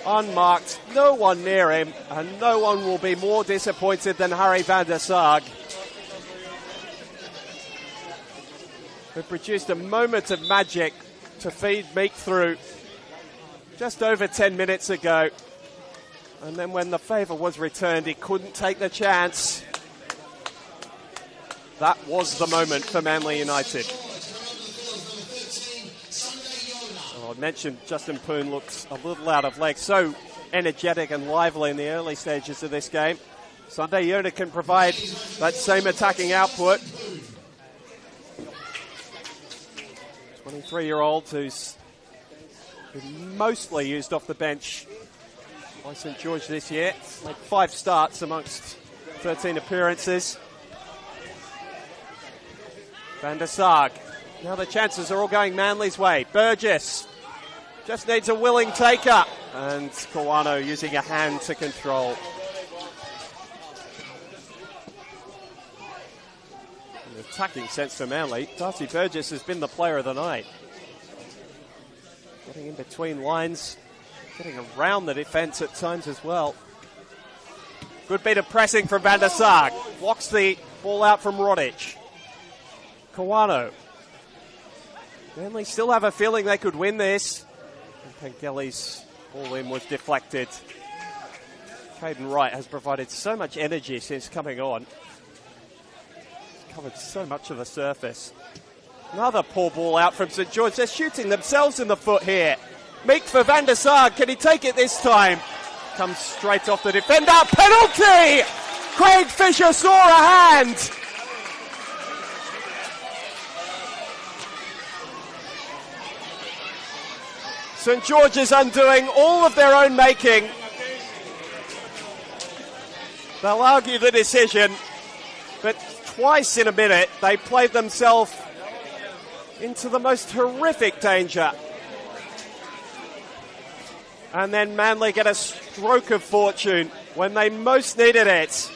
Unmarked, no one near him, and no one will be more disappointed than Harry Van der Sar, who produced a moment of magic to feed Meek through just over 10 minutes ago. And then when the favour was returned, he couldn't take the chance. That was the moment for Manly United. I mentioned Justin Poon looks a little out of leg. So energetic and lively in the early stages of this game. Sunday Yona can provide that same attacking output. 23-year-old who's been mostly used off the bench by St George this year. Like 5 starts amongst 13 appearances. Van der Sar. Now the chances are all going Manly's way. Burgess just needs a willing taker. And Kawano using a hand to control. In the attacking sense for Manly, Darcy Burgess has been the player of the night. Getting in between lines, getting around the defence at times as well. Good bit of pressing from Van der Sar. Blocks the ball out from Rodic. Kawano. Manly still have a feeling they could win this. And Pengelly's ball in was deflected. Caden Wright has provided so much energy since coming on. He's covered so much of the surface. Another poor ball out from St George. They're shooting themselves in the foot here. Meek for Van der Sar. Can he take it this time? Comes straight off the defender. Penalty! Craig Fisher saw a hand. St George is undoing all of their own making. They'll argue the decision, but twice in a minute they played themselves into the most horrific danger. And then Manly get a stroke of fortune when they most needed it.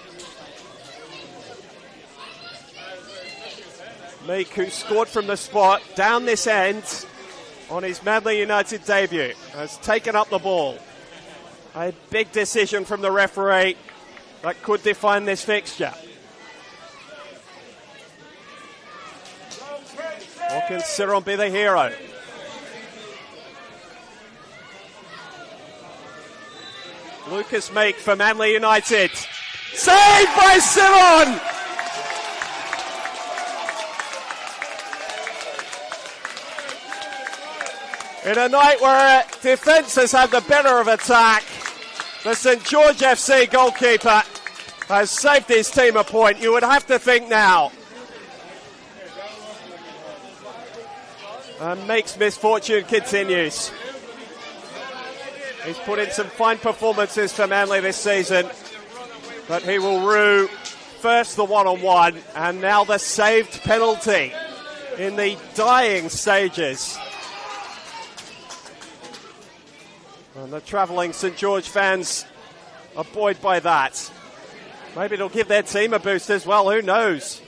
Meek, who scored from the spot down this end on his Manly United debut, has taken up the ball. A big decision from the referee that could define this fixture. Or can Ciron be the hero? Lucas Meek for Manly United. Saved by Ciron! In a night where defence has had the better of attack, the St George FC goalkeeper has saved his team a point. You would have to think now. And Meek's misfortune continues. He's put in some fine performances for Manly this season, but he will rue first the one-on-one and now the saved penalty in the dying stages. And the travelling St George fans are buoyed by that. Maybe it'll give their team a boost as well, who knows?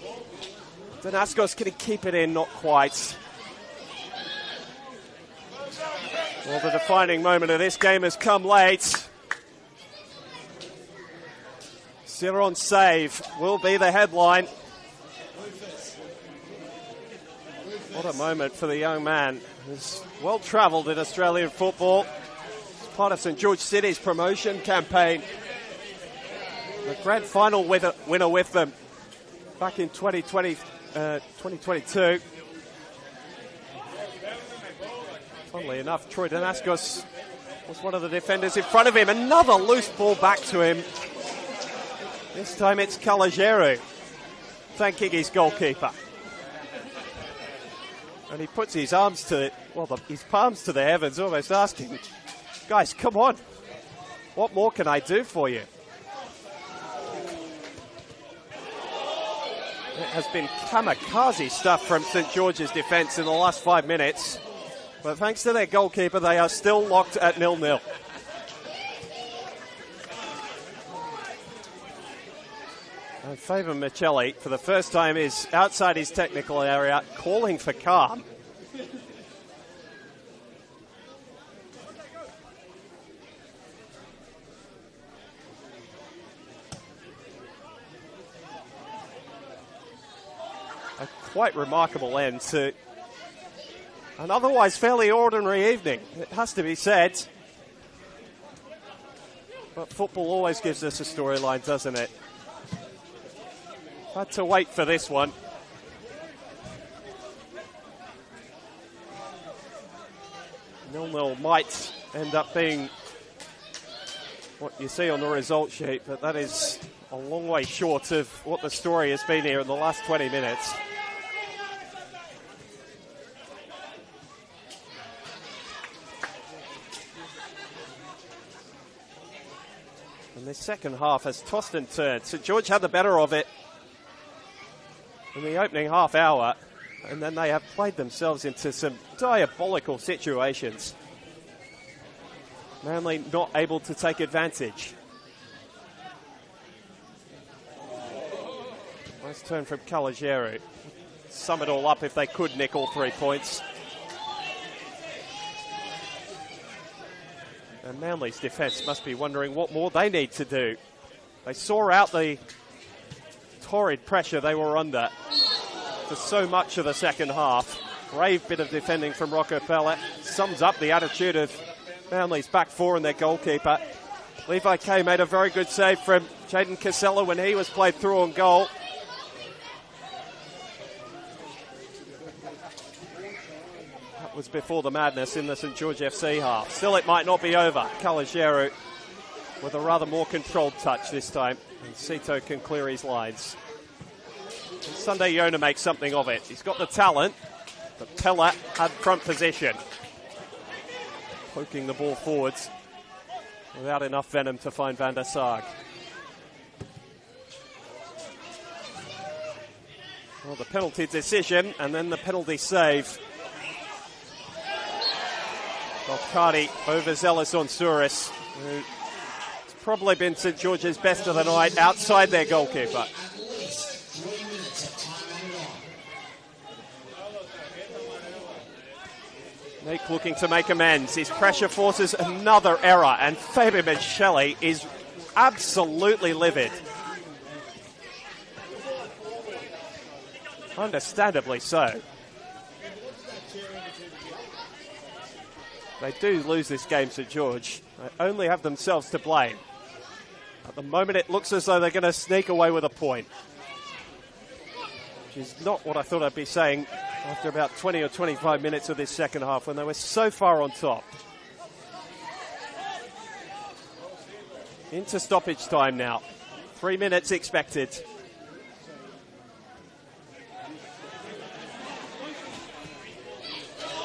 Danaskos can keep it in, not quite. Well, the defining moment of this game has come late. Ciron's save will be the headline. What a moment for the young man who's well travelled in Australian football. It's part of St George City's promotion campaign. The grand final winner with them back in 2022. Funnily enough, Troy Danaskos was one of the defenders in front of him. Another loose ball back to him. This time it's Kalajeru thanking his goalkeeper. And he puts his arms to his palms to the heavens, almost asking, guys, come on. What more can I do for you? It has been kamikaze stuff from St George's defence in the last 5 minutes. But thanks to their goalkeeper, they are still locked at 0-0. And Fabian Michelli, for the first time, is outside his technical area, calling for calm. A quite remarkable end to an otherwise fairly ordinary evening, it has to be said. But football always gives us a storyline, doesn't it? Had to wait for this one. Nil-nil might end up being what you see on the result sheet, but that is a long way short of what the story has been here in the last 20 minutes. And this second half has tossed and turned. St George had the better of it in the opening half hour, and then they have played themselves into some diabolical situations. Manly not able to take advantage. Nice turn from Kalajeru. Sum it all up if they could nick all 3 points. And Manly's defence must be wondering what more they need to do. They saw out the torrid pressure they were under for so much of the second half. Brave bit of defending from Rocco Pella. Sums up the attitude of Manly's back four and their goalkeeper. Levi Kay made a very good save from Jaden Casella when he was played through on goal. Was before the madness in the St George FC half. Still, it might not be over. Kalajeru with a rather more controlled touch this time. And Sito can clear his lines. And Sunday Yona makes something of it. He's got the talent, but Pella had front position. Poking the ball forwards without enough venom to find Van der Sarg. Well, the penalty decision and then the penalty save. Cardi overzealous on Souris, who's probably been St George's best of the night outside their goalkeeper. Nick looking to make amends. His pressure forces another error, and Fabian Shelley is absolutely livid. Understandably so. They do lose this game, St George. They only have themselves to blame. At the moment, it looks as though they're going to sneak away with a point, which is not what I thought I'd be saying after about 20 or 25 minutes of this second half when they were so far on top. Into stoppage time now. 3 minutes expected.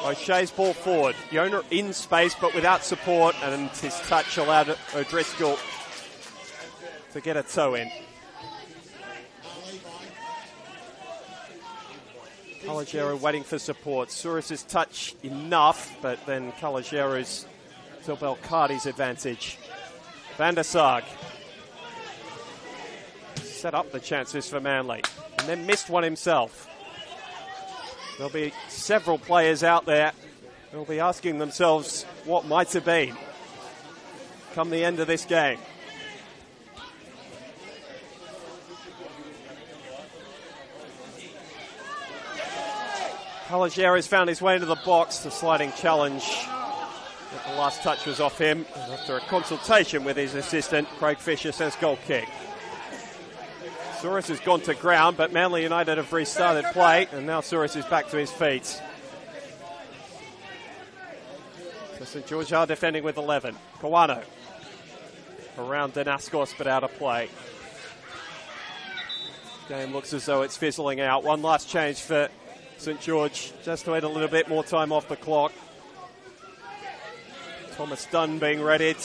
O'Shea's ball forward. Yona in space but without support, and his touch allowed O'Driscoll to get a toe in. Calogero waiting for support. Souris' touch enough, but then Calogero's to Belcardi's advantage. Van der Sarg set up the chances for Manly and then missed one himself. There'll be several players out there who'll be asking themselves what might have been come the end of this game. Calogero's found his way into the box. The sliding challenge. The last touch was off him. And after a consultation with his assistant, Craig Fisher says goal kick. Souris has gone to ground, but Manly United have restarted play, and now Souris is back to his feet. So St George are defending with 11. Kawano around Danaskos, but out of play. Game looks as though it's fizzling out. One last change for St George, just to add a little bit more time off the clock. Thomas Dunn being readied.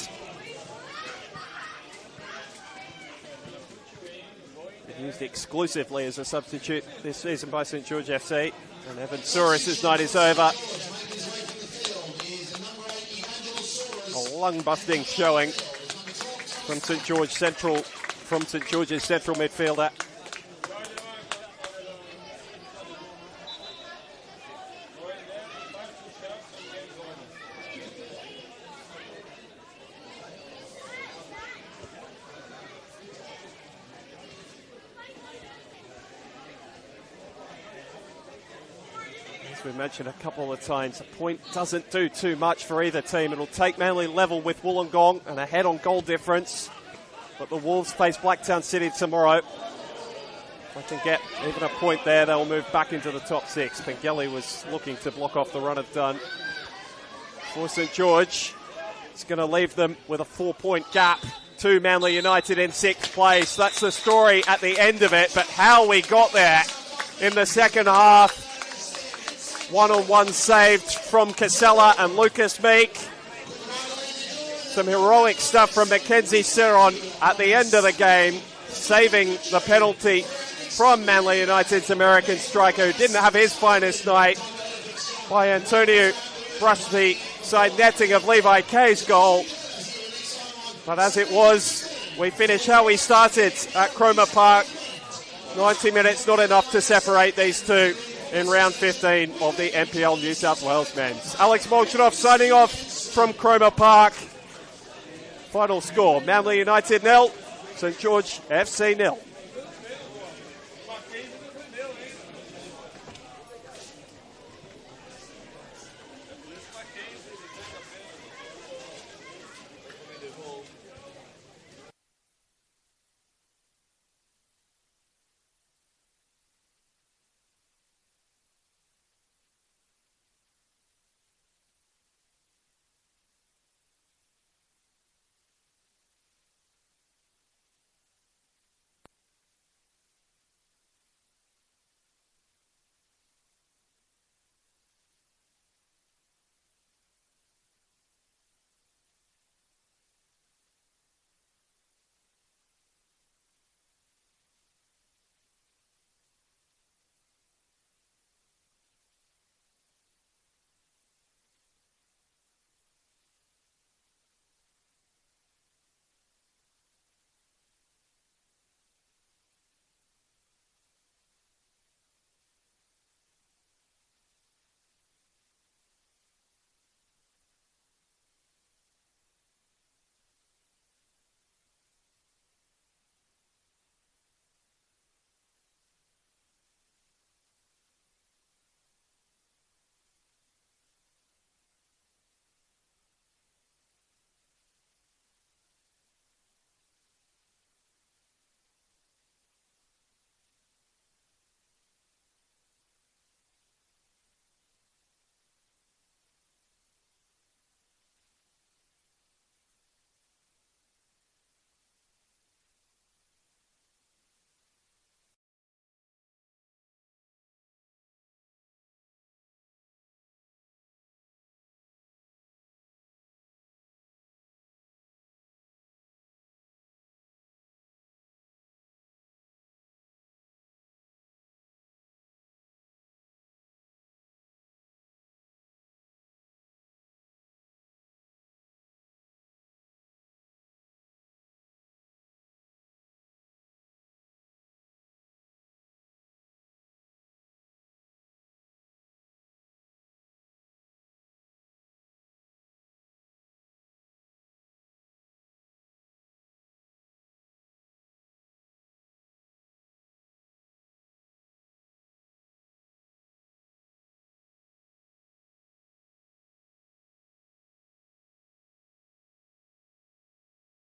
Used exclusively as a substitute this season by St George FC. And Evan Souris' night is over. A lung-busting showing from St George's central midfielder. We've mentioned a couple of times, a point doesn't do too much for either team. It'll take Manly level with Wollongong and ahead on goal difference. But the Wolves face Blacktown City tomorrow. If they can get even a point there, they'll move back into the top six. Pengelly was looking to block off the run of Dunn. For St George, it's going to leave them with a 4-point gap to Manly United in sixth place. That's the story at the end of it, but how we got there in the second half. One-on-one saved from Casella and Lucas Meek. Some heroic stuff from Mackenzie Seron at the end of the game, saving the penalty from Manly United's American striker, who didn't have his finest night, by Antonio brushed the side netting of Levi Kay's goal. But as it was, we finish how we started at Cromer Park. 90 minutes, not enough to separate these two in round 15 of the NPL New South Wales men's. Alex Molchanov signing off from Cromer Park. Final score, Manly United 0, St George FC 0.